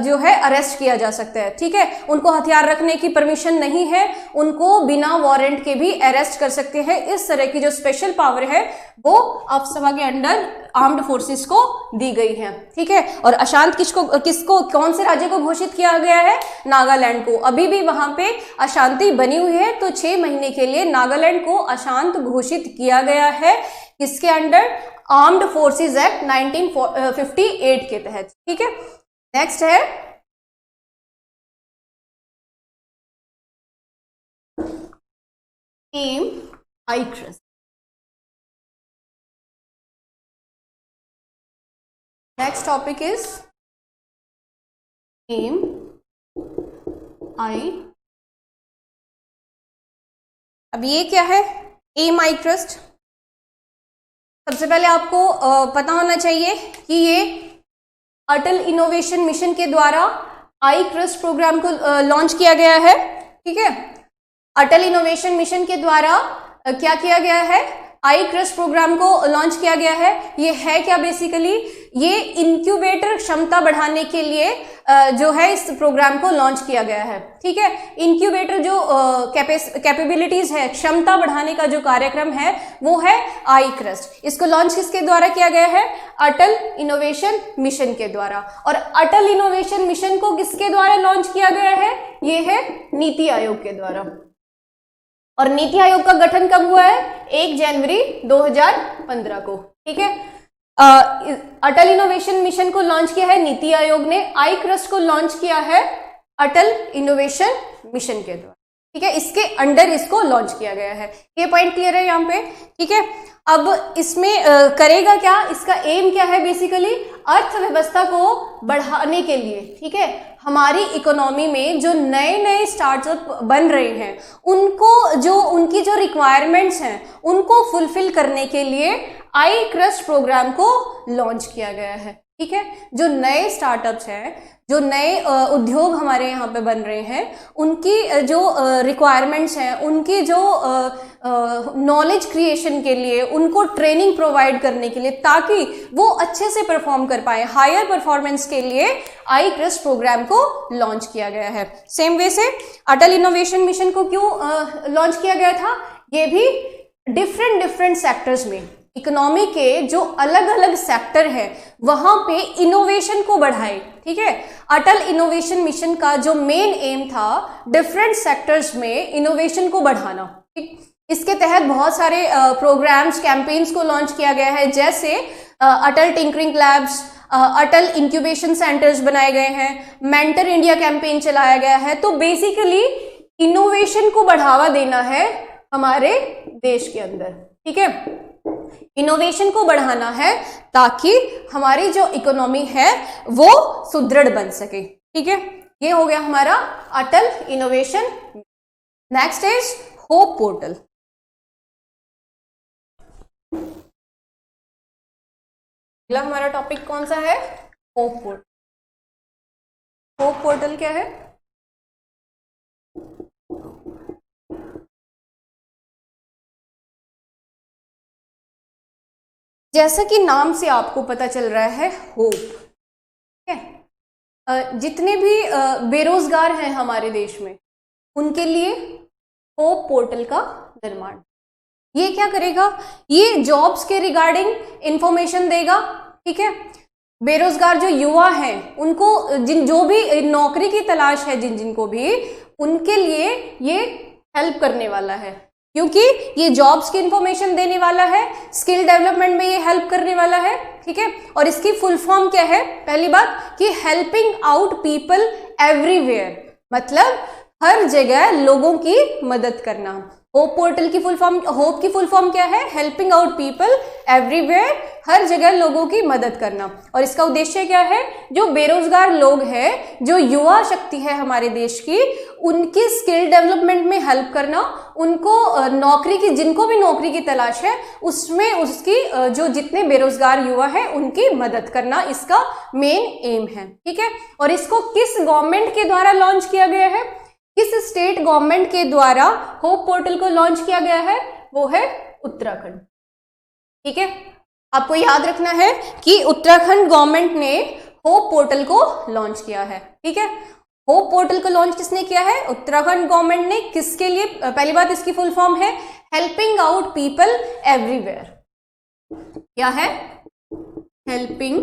जो है अरेस्ट किया जा सकता है, ठीक है। उनको हथियार रखने की परमिशन नहीं है, उनको बिना वारंट के भी अरेस्ट कर सकते हैं। इस तरह की जो स्पेशल पावर है वो अफसभा के अंडर आर्म्ड फोर्सेस को दी गई है, ठीक है। और अशांत किसको कौन से राज्य को घोषित किया गया है? नागालैंड को। अभी भी वहां पे अशांति बनी हुई है, तो 6 महीने के लिए नागालैंड को अशांत घोषित किया गया है, किसके अंडर? आर्म्ड फोर्सेस एक्ट 1958 के तहत, ठीक है। नेक्स्ट है M आईक्रस्ट। Next topic is aim I। अब ये क्या है एम आई ट्रस्ट? सबसे पहले आपको पता होना चाहिए कि ये अटल इनोवेशन मिशन के द्वारा आई ट्रस्ट प्रोग्राम को लॉन्च किया गया है, ठीक है। अटल इनोवेशन मिशन के द्वारा क्या किया गया है? आई ट्रस्ट प्रोग्राम को लॉन्च किया गया है। ये है क्या? बेसिकली ये इंक्यूबेटर क्षमता बढ़ाने के लिए जो है इस प्रोग्राम को लॉन्च किया गया है, ठीक है। इंक्यूबेटर जो कैपेबिलिटीज है, क्षमता बढ़ाने का जो कार्यक्रम है वो है आई ट्रस्ट। इसको लॉन्च किसके द्वारा किया गया है? अटल इनोवेशन मिशन के द्वारा। और अटल इनोवेशन मिशन को किसके द्वारा लॉन्च किया गया है? ये है नीति आयोग के द्वारा। और नीति आयोग का गठन कब हुआ है? 1 जनवरी 2015 को, ठीक है। अटल इनोवेशन मिशन को लॉन्च किया है नीति आयोग ने, आई ट्रस्ट को लॉन्च किया है अटल इनोवेशन मिशन के द्वारा, ठीक है। इसके अंडर इसको लॉन्च किया गया है। ये पॉइंट क्लियर है यहाँ पे, ठीक है। अब इसमें करेगा क्या? इसका एम क्या है? बेसिकली अर्थव्यवस्था को बढ़ाने के लिए, ठीक है। हमारी इकोनॉमी में जो नए नए स्टार्टअप बन रहे हैं उनकी जो रिक्वायरमेंट्स हैं उनको फुलफिल करने के लिए आई ट्रस्ट प्रोग्राम को लॉन्च किया गया है, ठीक है। जो नए स्टार्टअप्स हैं, जो नए उद्योग हमारे यहाँ पे बन रहे हैं, उनकी जो रिक्वायरमेंट्स हैं, उनकी जो नॉलेज क्रिएशन के लिए, उनको ट्रेनिंग प्रोवाइड करने के लिए, ताकि वो अच्छे से परफॉर्म कर पाए, हायर परफॉर्मेंस के लिए आई ट्रस्ट प्रोग्राम को लॉन्च किया गया है। सेम वे से अटल इनोवेशन मिशन को क्यों लॉन्च किया गया था? ये भी डिफरेंट सेक्टर्स में, इकोनॉमी के जो अलग अलग सेक्टर है वहां पे इनोवेशन को बढ़ाए, ठीक है। अटल इनोवेशन मिशन का जो मेन एम था डिफरेंट सेक्टर्स में इनोवेशन को बढ़ाना, ठीक। इसके तहत बहुत सारे प्रोग्राम्स, कैंपेन्स को लॉन्च किया गया है, जैसे अटल टिंकरिंग लैब्स, अटल इंक्यूबेशन सेंटर्स बनाए गए हैं, मेंटर इंडिया कैंपेन चलाया गया है। तो बेसिकली इनोवेशन को बढ़ावा देना है हमारे देश के अंदर, ठीक है, इनोवेशन को बढ़ाना है ताकि हमारी जो इकोनॉमी है वो सुदृढ़ बन सके, ठीक है। ये हो गया हमारा Atal innovation. Next is hope portal. अगला हमारा टॉपिक कौन सा है? Hope portal. होप पोर्टल क्या है? जैसा कि नाम से आपको पता चल रहा है होप, ठीक है, जितने भी बेरोजगार हैं हमारे देश में उनके लिए होप पोर्टल का निर्माण। ये क्या करेगा? ये जॉब्स के रिगार्डिंग इंफॉर्मेशन देगा, ठीक है। बेरोजगार जो युवा हैं उनको जो भी नौकरी की तलाश है जिनको भी, उनके लिए ये हेल्प करने वाला है, क्योंकि ये जॉब्स की इंफॉर्मेशन देने वाला है, स्किल डेवलपमेंट में ये हेल्प करने वाला है, ठीक है। और इसकी फुल फॉर्म क्या है? पहली बात कि हेल्पिंग आउट पीपल एवरीवेयर, मतलब हर जगह लोगों की मदद करना। होप पोर्टल की फुल फॉर्म, होप की फुल फॉर्म क्या है? हेल्पिंग आउट पीपल एवरीवेयर, हर जगह लोगों की मदद करना। और इसका उद्देश्य क्या है? जो बेरोजगार लोग हैं, जो युवा शक्ति है हमारे देश की, उनकी स्किल डेवलपमेंट में हेल्प करना, उनको नौकरी की, जिनको भी नौकरी की तलाश है उसमें उसकी जो जितने बेरोजगार युवा हैं उनकी मदद करना इसका मेन एम है, ठीक है। और इसको किस गवर्नमेंट के द्वारा लॉन्च किया गया है? किस स्टेट गवर्नमेंट के द्वारा होप पोर्टल को लॉन्च किया गया है? वो है उत्तराखंड, ठीक है। आपको याद रखना है कि उत्तराखंड गवर्नमेंट ने होप पोर्टल को लॉन्च किया है, ठीक है। होप पोर्टल को लॉन्च किसने किया है? उत्तराखंड गवर्नमेंट ने। किसके लिए? पहली बात इसकी फुल फॉर्म है हेल्पिंग आउट पीपल एवरीवेयर। क्या है? Helping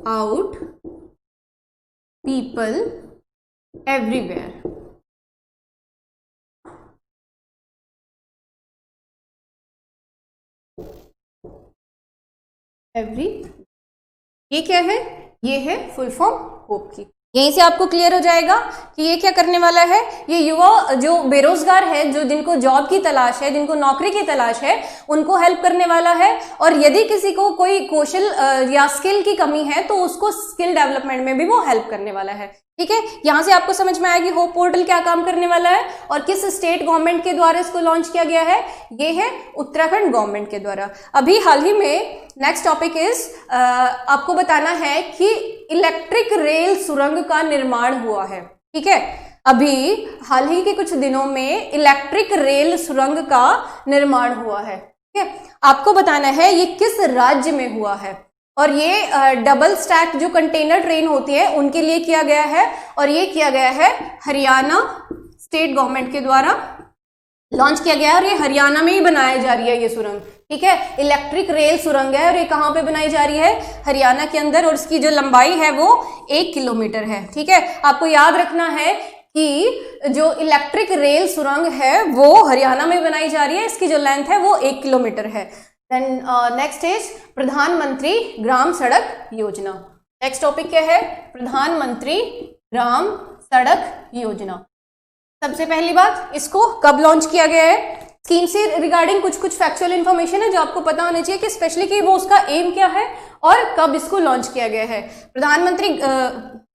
out people everywhere. ये क्या है? ये है फुल फॉर्म होप की। यहीं से आपको क्लियर हो जाएगा कि ये क्या करने वाला है। ये युवा जो बेरोजगार है, जो जिनको जॉब की तलाश है, जिनको नौकरी की तलाश है, उनको हेल्प करने वाला है। और यदि किसी को कोई कौशल या स्किल की कमी है तो उसको स्किल डेवलपमेंट में भी वो हेल्प करने वाला है, ठीक है। यहां से आपको समझ में आया कि होप पोर्टल क्या काम करने वाला है और किस स्टेट गवर्नमेंट के द्वारा इसको लॉन्च किया गया है। ये है उत्तराखंड गवर्नमेंट के द्वारा। अभी हाल ही में नेक्स्ट टॉपिक इज आपको बताना है कि इलेक्ट्रिक रेल सुरंग का निर्माण हुआ है, ठीक है। अभी हाल ही के कुछ दिनों में इलेक्ट्रिक रेल सुरंग का निर्माण हुआ है, ठीक है। आपको बताना है ये किस राज्य में हुआ है। और ये डबल स्टैक जो कंटेनर ट्रेन होती है उनके लिए किया गया है। और ये किया गया है हरियाणा स्टेट गवर्नमेंट के द्वारा लॉन्च किया गया है। और ये हरियाणा में ही बनाई जा रही है ये सुरंग, ठीक है। इलेक्ट्रिक रेल सुरंग है और ये कहाँ पे बनाई जा रही है? हरियाणा के अंदर। और इसकी जो लंबाई है वो 1 किलोमीटर है, ठीक है। आपको याद रखना है कि जो इलेक्ट्रिक रेल सुरंग है वो हरियाणा में बनाई जा रही है। इसकी जो लेंथ है वो 1 किलोमीटर है। देन नेक्स्ट इज प्रधानमंत्री ग्राम सड़क योजना। नेक्स्ट टॉपिक क्या है? प्रधानमंत्री ग्राम सड़क योजना। सबसे पहली बात, इसको कब लॉन्च किया गया है? स्कीम से रिगार्डिंग कुछ फैक्चुअल इन्फॉर्मेशन है जो आपको पता होनी चाहिए कि स्पेशली कि वो उसका एम क्या है और कब इसको लॉन्च किया गया है।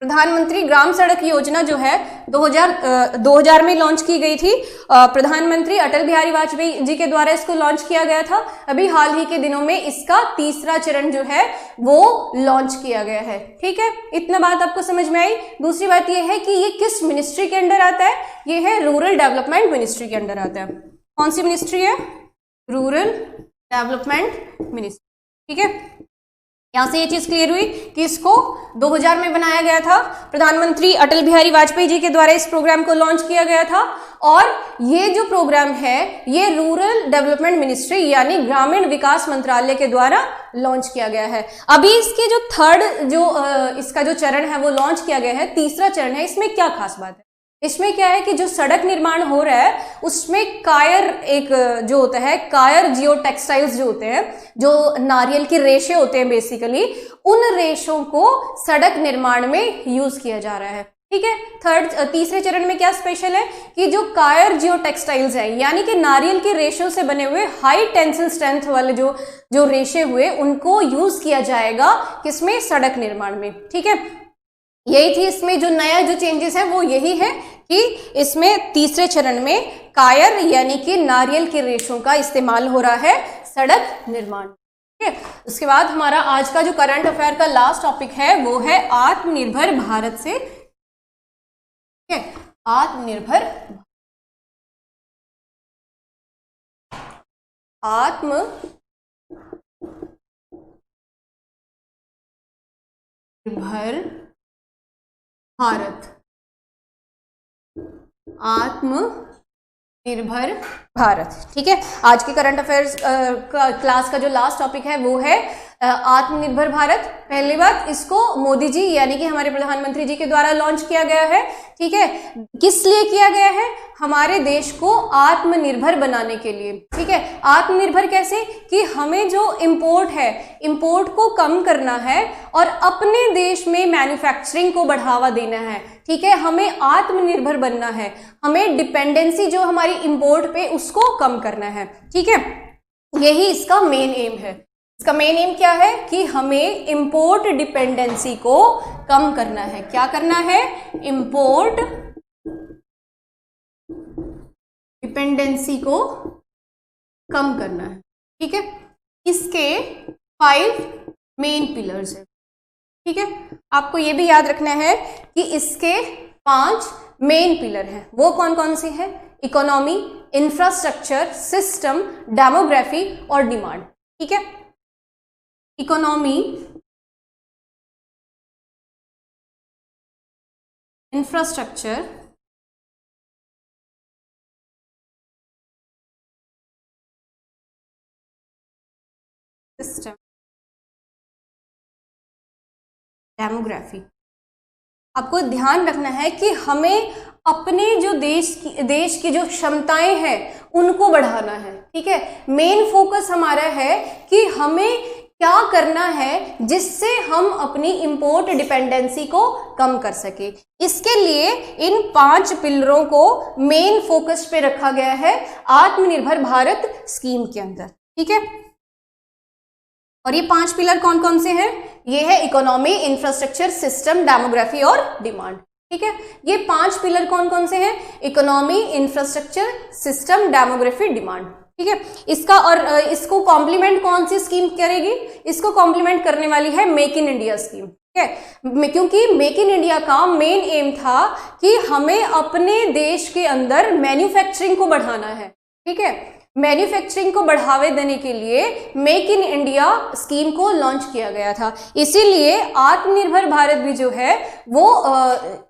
प्रधानमंत्री ग्राम सड़क योजना जो है 2000 में लॉन्च की गई थी। प्रधानमंत्री अटल बिहारी वाजपेयी जी के द्वारा इसको लॉन्च किया गया था। अभी हाल ही के दिनों में इसका तीसरा चरण जो है वो लॉन्च किया गया है, ठीक है। इतना बात आपको समझ में आई। दूसरी बात ये है कि ये किस मिनिस्ट्री के अंडर आता है? ये है रूरल डेवलपमेंट मिनिस्ट्री के अंडर आता है। कौन सी मिनिस्ट्री है? रूरल डेवलपमेंट मिनिस्ट्री, ठीक है। यहां से ये चीज क्लियर हुई कि इसको 2000 में बनाया गया था। प्रधानमंत्री अटल बिहारी वाजपेयी जी के द्वारा इस प्रोग्राम को लॉन्च किया गया था। और ये जो प्रोग्राम है ये रूरल डेवलपमेंट मिनिस्ट्री यानी ग्रामीण विकास मंत्रालय के द्वारा लॉन्च किया गया है। अभी इसके जो थर्ड जो इसका जो चरण है वो लॉन्च किया गया है, तीसरा चरण है। इसमें क्या खास बात है? इसमें क्या है कि जो सड़क निर्माण हो रहा है उसमें कायर एक जो होता है, कायर जियो टेक्सटाइल्स जो होते हैं, जो नारियल की रेशे होते हैं बेसिकली, उन रेशों को सड़क निर्माण में यूज किया जा रहा है। ठीक है। तीसरे चरण में क्या स्पेशल है कि जो कायर जियो टेक्सटाइल्स है, यानी कि नारियल के रेशों से बने हुए हाई टेंसिल स्ट्रेंथ वाले जो जो रेशे हुए, उनको यूज किया जाएगा किसमें, सड़क निर्माण में। ठीक है, यही थी इसमें जो नया जो चेंजेस है वो यही है कि इसमें तीसरे चरण में कायर यानी कि नारियल के रेशों का इस्तेमाल हो रहा है सड़क निर्माण। ठीक है, उसके बाद हमारा आज का जो करंट अफेयर का लास्ट टॉपिक है वो है आत्मनिर्भर भारत से। ठीक है, आत्मनिर्भर भारत, आत्मनिर्भर भारत। ठीक है, आज के करंट अफेयर्स क्लास का जो लास्ट टॉपिक है वो है आत्मनिर्भर भारत। पहली बात, इसको मोदी जी यानी कि हमारे प्रधानमंत्री जी के द्वारा लॉन्च किया गया है। ठीक है, किस लिए किया गया है, हमारे देश को आत्मनिर्भर बनाने के लिए। ठीक है, आत्मनिर्भर कैसे कि हमें जो इंपोर्ट है, इंपोर्ट को कम करना है और अपने देश में मैन्युफैक्चरिंग को बढ़ावा देना है। ठीक है, हमें आत्मनिर्भर बनना है, हमें डिपेंडेंसी जो हमारी इंपोर्ट पे उसको कम करना है। ठीक है, यही इसका मेन एम है। इसका मेन एम क्या है कि हमें इंपोर्ट डिपेंडेंसी को कम करना है। क्या करना है, इंपोर्ट डिपेंडेंसी को कम करना है। ठीक है, इसके 5 मेन पिलर्स है। ठीक है, आपको ये भी याद रखना है कि इसके 5 मेन पिलर हैं। वो कौन कौन से हैं, इकोनॉमी, इंफ्रास्ट्रक्चर, सिस्टम, डेमोग्राफी और डिमांड। ठीक है, इकोनॉमी, इंफ्रास्ट्रक्चर, सिस्टम, डेमोग्राफी। आपको ध्यान रखना है कि हमें अपने जो देश की जो क्षमताएं हैं उनको बढ़ाना है। ठीक है, मेन फोकस हमारा है कि हमें क्या करना है जिससे हम अपनी इंपोर्ट डिपेंडेंसी को कम कर सके। इसके लिए इन 5 पिलरों को मेन फोकस पे रखा गया है आत्मनिर्भर भारत स्कीम के अंदर। ठीक है, और ये 5 पिलर कौन कौन से हैं, ये है इकोनॉमी, इंफ्रास्ट्रक्चर, सिस्टम, डेमोग्राफी और डिमांड। ठीक है, ये 5 पिलर कौन कौन से हैं, economy, infrastructure, system, demography, demand. ठीक है, इसका और इसको कॉम्प्लीमेंट कौन सी स्कीम करेगी, इसको कॉम्प्लीमेंट करने वाली है मेक इन इंडिया स्कीम। ठीक है, क्योंकि मेक इन इंडिया का मेन एम था कि हमें अपने देश के अंदर मैन्युफैक्चरिंग को बढ़ाना है। ठीक है, मैन्युफैक्चरिंग को बढ़ावे देने के लिए मेक इन इंडिया स्कीम को लॉन्च किया गया था। इसीलिए आत्मनिर्भर भारत भी जो है वो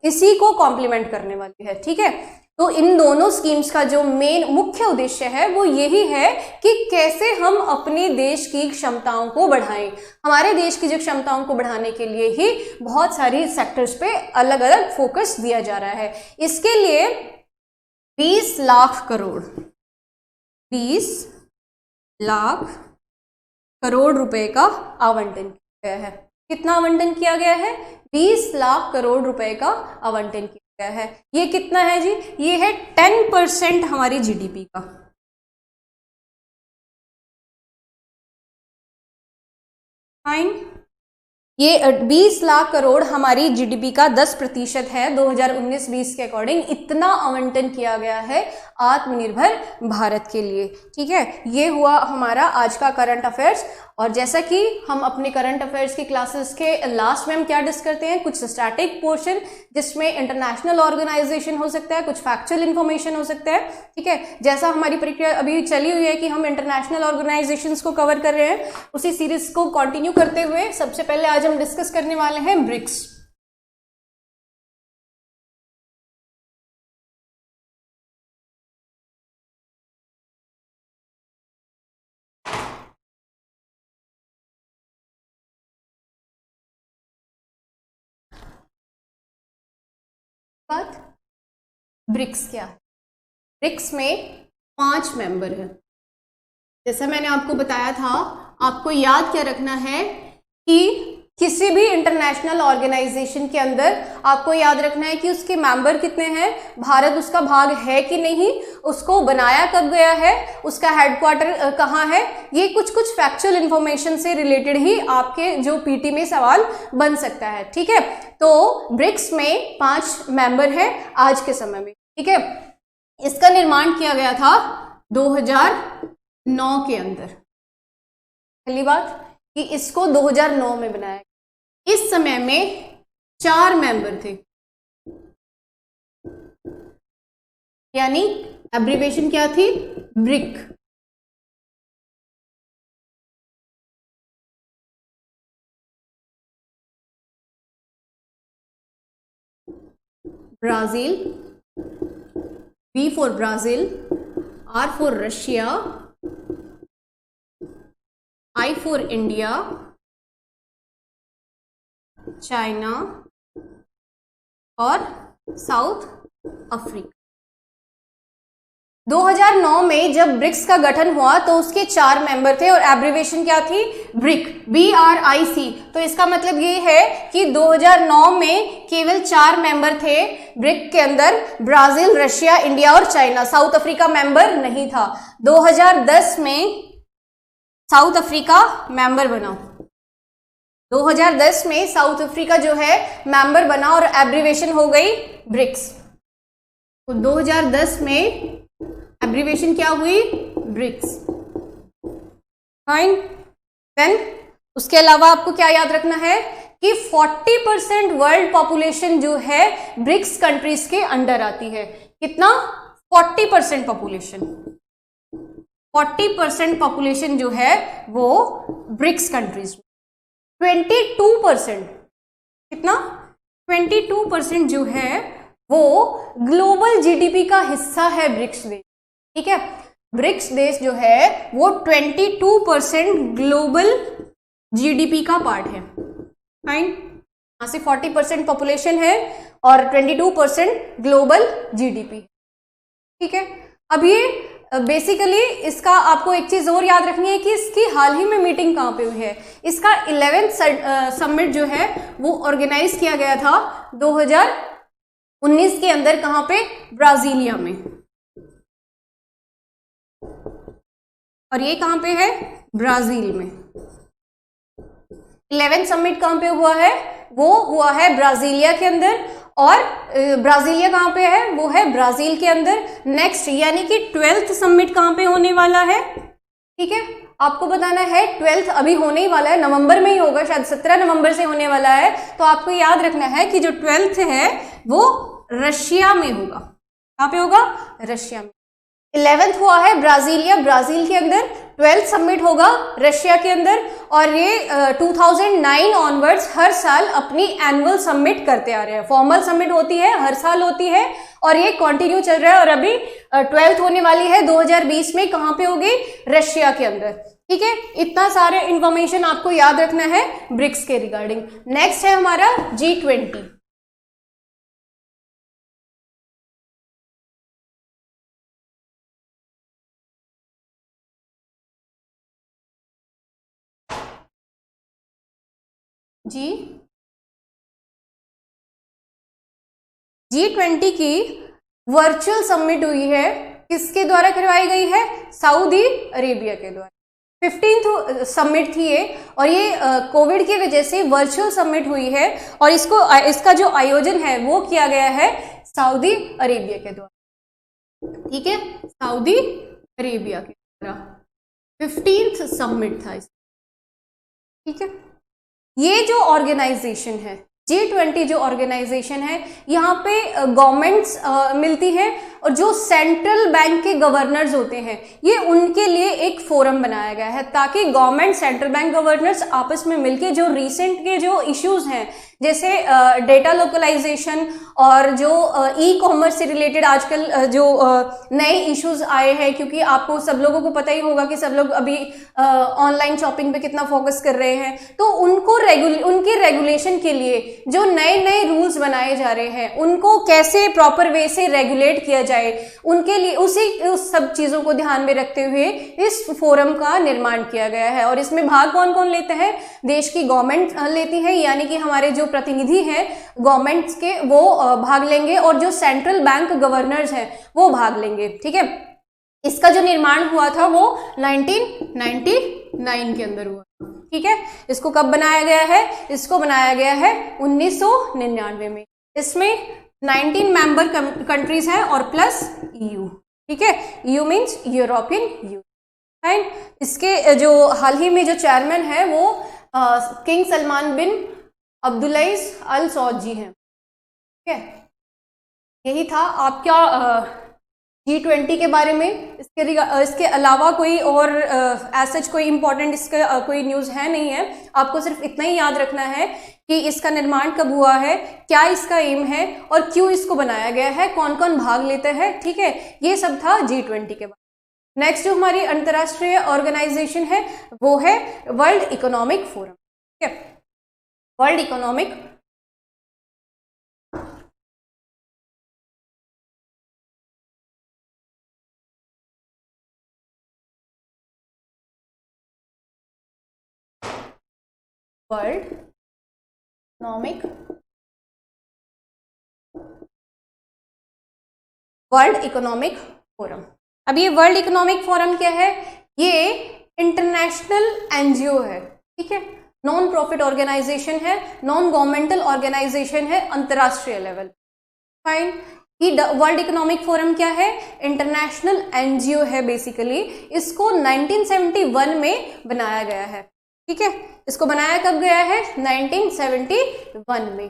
इसी को कॉम्प्लीमेंट करने वाली है। ठीक है, तो इन दोनों स्कीम्स का जो मेन मुख्य उद्देश्य है वो यही है कि कैसे हम अपने देश की क्षमताओं को बढ़ाएं। हमारे देश की जो क्षमताओं को बढ़ाने के लिए ही बहुत सारी सेक्टर्स पे अलग अलग फोकस दिया जा रहा है। इसके लिए 20 लाख करोड़ रुपए का आवंटन किया गया है। कितना आवंटन किया गया है, 20 लाख करोड़ रुपए का आवंटन किया गया है। ये कितना है जी, ये है 10% हमारी जीडीपी का। फाइन, ये 20 लाख करोड़ हमारी जीडीपी का 10% है। 2019-20 के अकॉर्डिंग इतना आवंटन किया गया है आत्मनिर्भर भारत के लिए। ठीक है, ये हुआ हमारा आज का करंट अफेयर्स। और जैसा कि हम अपने करंट अफेयर्स की क्लासेस के लास्ट में हम क्या डिस्कस करते हैं, कुछ स्टैटिक पोर्शन जिसमें इंटरनेशनल ऑर्गेनाइजेशन हो सकता है, कुछ फैक्चुअल इंफॉर्मेशन हो सकता है। ठीक है, जैसा हमारी प्रक्रिया अभी चली हुई है कि हम इंटरनेशनल ऑर्गेनाइजेशंस को कवर कर रहे हैं, उसी सीरीज को कंटिन्यू करते हुए सबसे पहले आज हम डिस्कस करने वाले हैं ब्रिक्स। बात ब्रिक्स क्या है? ब्रिक्स में 5 मेंबर हैं। जैसा मैंने आपको बताया था, आपको याद क्या रखना है कि किसी भी इंटरनेशनल ऑर्गेनाइजेशन के अंदर आपको याद रखना है कि उसके मेंबर कितने हैं, भारत उसका भाग है कि नहीं, उसको बनाया कब गया है, उसका हेडक्वार्टर कहाँ है। ये कुछ फैक्चुअल इंफॉर्मेशन से रिलेटेड ही आपके जो पीटी में सवाल बन सकता है। ठीक है, तो ब्रिक्स में 5 मेंबर हैं आज के समय में। ठीक है, इसका निर्माण किया गया था 2009 के अंदर। पहली बात कि इसको 2009 में बनाया गया। इस समय में 4 मेंबर थे, यानी एब्रिविएशन क्या थी? Brick. Brazil, B for Brazil, R for Russia, I for India, China और साउथ अफ्रीका। 2009 में जब ब्रिक्स का गठन हुआ तो उसके 4 मेंबर थे और एब्रिविएशन क्या थी? Brick, BRIC। तो इसका मतलब ये है कि 2009 में केवल 4 मेंबर थे ब्रिक के अंदर, ब्राजील, रशिया, इंडिया और चाइना। साउथ अफ्रीका मेंबर नहीं था। 2010 में साउथ अफ्रीका मेंबर बना। 2010 में साउथ अफ्रीका जो है मेंबर बना और एब्रिविएशन हो गई ब्रिक्स। तो 2010 में एब्रिविएशन क्या हुई? ब्रिक्स। फाइन। देन उसके अलावा आपको क्या याद रखना है कि 40% वर्ल्ड पॉपुलेशन जो है ब्रिक्स कंट्रीज के अंडर आती है। कितना? 40% पॉपुलेशन। 40% पॉपुलेशन जो है वो ब्रिक्स कंट्रीज में। 22%, कितना? 22% जो है वो ग्लोबल जीडीपी का हिस्सा है ब्रिक्स देश। ठीक है, ब्रिक्स देश जो है वो 22% ग्लोबल जीडीपी का पार्ट है। फाइन। यहां से 40% पॉपुलेशन है और 22% ग्लोबल जीडीपी। ठीक है, अब ये बेसिकली इसका आपको एक चीज और याद रखनी है कि इसकी हाल ही में मीटिंग कहां पे हुई है। इसका 11th समिट जो है वो ऑर्गेनाइज किया गया था 2019 के अंदर। कहां पे? ब्राजीलिया में। और ये कहां पे है? ब्राजील में। 11th समिट कहां पे हुआ है? वो हुआ है ब्राजीलिया के अंदर। और ब्राजीलिया कहां पे है? वो है ब्राजील के अंदर। नेक्स्ट यानी कि 12th समिट कहां पे होने वाला है? ठीक है, आपको बताना है 12th अभी होने ही वाला है, नवंबर में ही होगा, शायद 17 नवंबर से होने वाला है। तो आपको याद रखना है कि जो 12th है वो रशिया में होगा। कहां पे होगा? रशिया में। 11th हुआ है ब्राजीलिया, ब्राजील के अंदर। 12th समिट होगा रशिया के अंदर। और ये 2009 ऑनवर्ड्स हर साल अपनी एनुअल समिट करते आ रहे हैं। फॉर्मल समिट होती है, हर साल होती है और ये कंटिन्यू चल रहा है। और अभी 12th होने वाली है 2020 में। कहां पे होगी? रशिया के अंदर। ठीक है, इतना सारे इंफॉर्मेशन आपको याद रखना है ब्रिक्स के रिगार्डिंग। नेक्स्ट है हमारा G20। G20 की वर्चुअल समिट हुई है, किसके द्वारा करवाई गई है? सऊदी अरेबिया के द्वारा। 15th समिट थी ये, और ये कोविड की वजह से वर्चुअल समिट हुई है। और इसका जो आयोजन है वो किया गया है सऊदी अरेबिया के द्वारा। ठीक है, सऊदी अरेबिया के द्वारा 15th समिट था। ठीक है, ये जो ऑर्गेनाइजेशन है G20 जो ऑर्गेनाइजेशन है, यहाँ पे गवर्नमेंट्स मिलती हैं और जो सेंट्रल बैंक के गवर्नर्स होते हैं, ये उनके लिए एक फोरम बनाया गया है ताकि गवर्नमेंट, सेंट्रल बैंक गवर्नर्स आपस में मिलके जो रिसेंट के जो इश्यूज हैं, जैसे डेटा लोकलाइजेशन और जो ई कॉमर्स से रिलेटेड आजकल जो नए इश्यूज आए हैं, क्योंकि आपको सब लोगों को पता ही होगा कि सब लोग अभी ऑनलाइन शॉपिंग पे कितना फोकस कर रहे हैं, तो उनके रेगुलेशन के लिए जो नए नए रूल्स बनाए जा रहे हैं उनको कैसे प्रॉपर वे से रेगुलेट किया जाए, उनके लिए उस सब चीजों को ध्यान में रखते हुए इस फोरम का निर्माण किया गया है। और इसमें भाग कौन कौन लेते हैं? देश की गवर्नमेंट लेती है, यानी कि हमारे जो प्रतिनिधि हैं गवर्नमेंट्स के वो भाग लेंगे, और जो सेंट्रल बैंक गवर्नर्स हैं वो भाग लेंगे। ठीक है, इसका जो निर्माण हुआ था वो 1999 के अंदर हुआ। ठीक है, इसको कब बनाया गया है? इसको बनाया गया है 1999 में। इसमें 19 मेंबर कंट्रीज हैं और प्लस EU। ठीक है, EU means European union. Fine. इसके जो हाल ही में जो चेयरमैन है वो किंग सलमान बिन अब्दुल्लाइज अल सौद जी हैं। ठीक है, यही था आपका G20 के बारे में। इसके अलावा कोई और एज कोई इंपॉर्टेंट इसका कोई न्यूज़ है नहीं है। आपको सिर्फ इतना ही याद रखना है कि इसका निर्माण कब हुआ है, क्या इसका एम है और क्यों इसको बनाया गया है, कौन कौन भाग लेते हैं। ठीक है, ये सब था G20 के बारे में। नेक्स्ट जो हमारी अंतर्राष्ट्रीय ऑर्गेनाइजेशन है वो है वर्ल्ड इकोनॉमिक फोरम। ठीक है, world economic world economic forum. अब ये वर्ल्ड इकोनॉमिक फोरम क्या है? ये इंटरनेशनल एनजीओ है। ठीक है, नॉन प्रॉफिट ऑर्गेनाइजेशन है, नॉन गवर्नमेंटल ऑर्गेनाइजेशन है अंतरराष्ट्रीय level. Fine. World economic forum क्या है? इंटरनेशनल एनजीओ है बेसिकली। इसको 1971 में बनाया गया है। ठीक है, इसको बनाया कब गया है? 1971 में।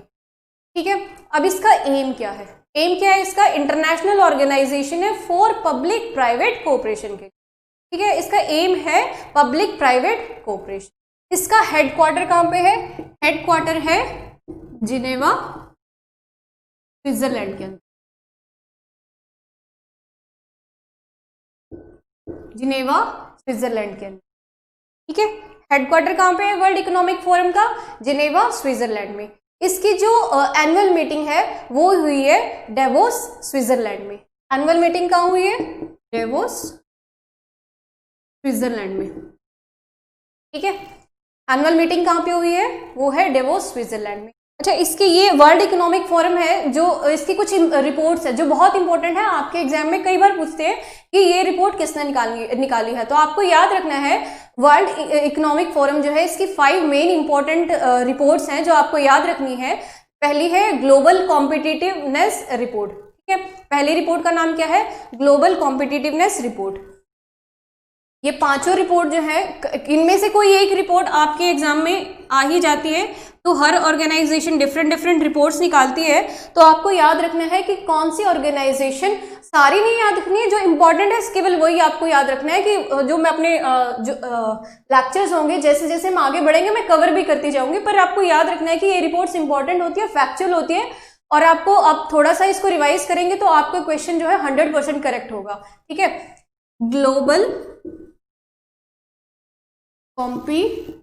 ठीक है, अब इसका एम क्या है? एम क्या है इसका? इंटरनेशनल ऑर्गेनाइजेशन है फॉर पब्लिक प्राइवेट कोऑपरेशन के। ठीक है, इसका एम है पब्लिक प्राइवेट कोऑपरेशन। इसका हेडक्वार्टर कहाँ पे है? हेडक्वार्टर है जिनेवा, स्विट्जरलैंड के अंदर। जिनेवा, स्विट्जरलैंड के अंदर। ठीक है, हेडक्वार्टर कहाँ पे है वर्ल्ड इकोनॉमिक फोरम का? जिनेवा, स्विट्जरलैंड में। इसकी जो एनुअल मीटिंग है वो हुई है डेवोस, स्विट्जरलैंड में। एनुअल मीटिंग कहाँ हुई है? डेवोस, स्विट्जरलैंड में। ठीक है, एनुअल मीटिंग कहाँ पे हुई है? वो है डेवोस, स्विट्जरलैंड में। अच्छा, इसकी ये वर्ल्ड इकोनॉमिक फोरम है, जो इसकी कुछ रिपोर्ट्स है जो बहुत इंपॉर्टेंट है। आपके एग्जाम में कई बार पूछते हैं कि ये रिपोर्ट किसने निकाली है, तो आपको याद रखना है वर्ल्ड इकोनॉमिक फोरम जो है इसकी 5 मेन इंपॉर्टेंट रिपोर्ट्स हैं जो आपको याद रखनी है। पहली है ग्लोबल कॉम्पिटिटिवनेस रिपोर्ट। ठीक है, पहली रिपोर्ट का नाम क्या है? Global competitiveness report. ये पांचों रिपोर्ट जो है, इनमें से कोई एक रिपोर्ट आपके एग्जाम में आ ही जाती है, तो हर ऑर्गेनाइजेशन डिफरेंट रिपोर्ट्स निकालती है। तो आपको याद रखना है कि कौन सी ऑर्गेनाइजेशन, सारी नहीं याद रखनी है, जो इंपॉर्टेंट है केवल वही आपको याद रखना है। कि जो मैं अपने जो लेक्चर्स होंगे जैसे जैसे हम आगे बढ़ेंगे मैं कवर भी करती जाऊंगी, पर आपको याद रखना है कि ये रिपोर्ट्स इंपॉर्टेंट होती है, फैक्चुअल होती है, और आपको आप थोड़ा सा इसको रिवाइज करेंगे तो आपका क्वेश्चन जो है 100% करेक्ट होगा। ठीक है, ग्लोबल कॉम्पिटिटिवनेस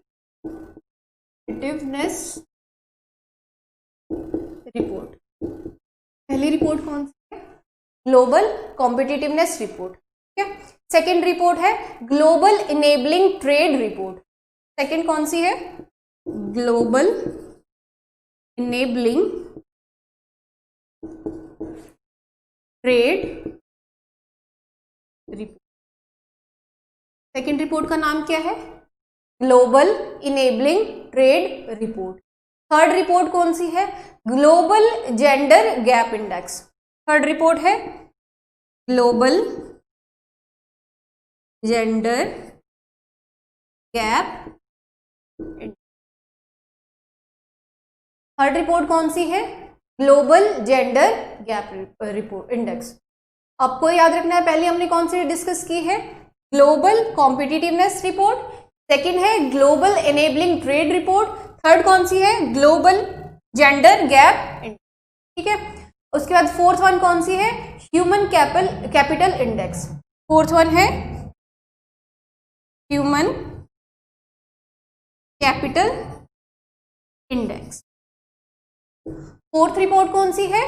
रिपोर्ट। पहली रिपोर्ट कौन सी है? Global competitiveness report. ठीक है, सेकेंड रिपोर्ट है global enabling trade report. Second कौन सी है? Global enabling trade report. Second report का नाम क्या है? Global enabling trade report. Third report कौन सी है? Global gender gap index. Third report है global gender gap. Third report कौन सी है? Global gender gap report index. आपको याद रखना है, पहले हमने कौन सी डिस्कस की है? Global competitiveness report. सेकेंड है global enabling trade report. Third कौन सी है? ग्लोबल जेंडर गैप इंडेक्स, ठीक है। उसके बाद फोर्थ वन कौन सी है, human capital index, fourth one है human capital index. Fourth report कौन सी है,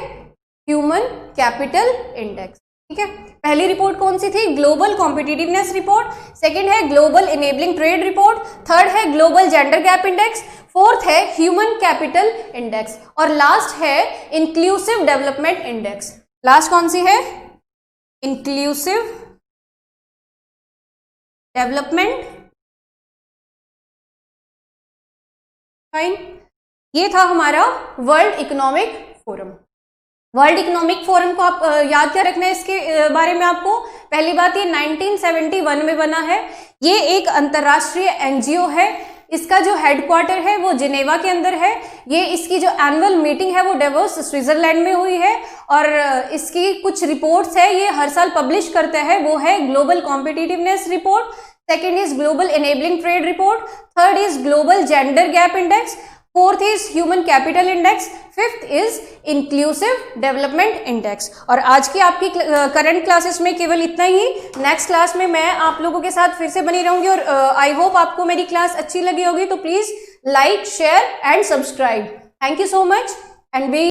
ह्यूमन कैपिटल इंडेक्स, ठीक है। पहली रिपोर्ट कौन सी थी, ग्लोबल कॉम्पिटिटिवनेस रिपोर्ट, सेकंड है global enabling trade report, third है global gender gap index, fourth है ह्यूमन कैपिटल इंडेक्स, और लास्ट है इंक्लूसिव डेवलपमेंट इंडेक्स। लास्ट कौन सी है, इंक्लूसिव डेवलपमेंट। फाइन, ये था हमारा world economic forum. World economic forum को आप याद क्या रखना है इसके बारे में आपको, पहली बात ये 1971 में बना है, ये एक अंतरराष्ट्रीय एनजीओ है, इसका जो हेडक्वार्टर है वो जिनेवा के अंदर है, ये इसकी जो एनुअल मीटिंग है वो डेवोस स्विट्जरलैंड में हुई है, और इसकी कुछ रिपोर्ट्स है ये हर साल पब्लिश करते हैं, वो है global competitiveness report, second is global enabling trade report, third is global gender gap index, fourth is human capital index, fifth is inclusive development index. और आज की आपकी करंट क्लासेस में केवल इतना ही, नेक्स्ट क्लास में मैं आप लोगों के साथ फिर से बनी रहूंगी, और आई होप आपको मेरी क्लास अच्छी लगी होगी, तो please like share and subscribe. Thank you so much and B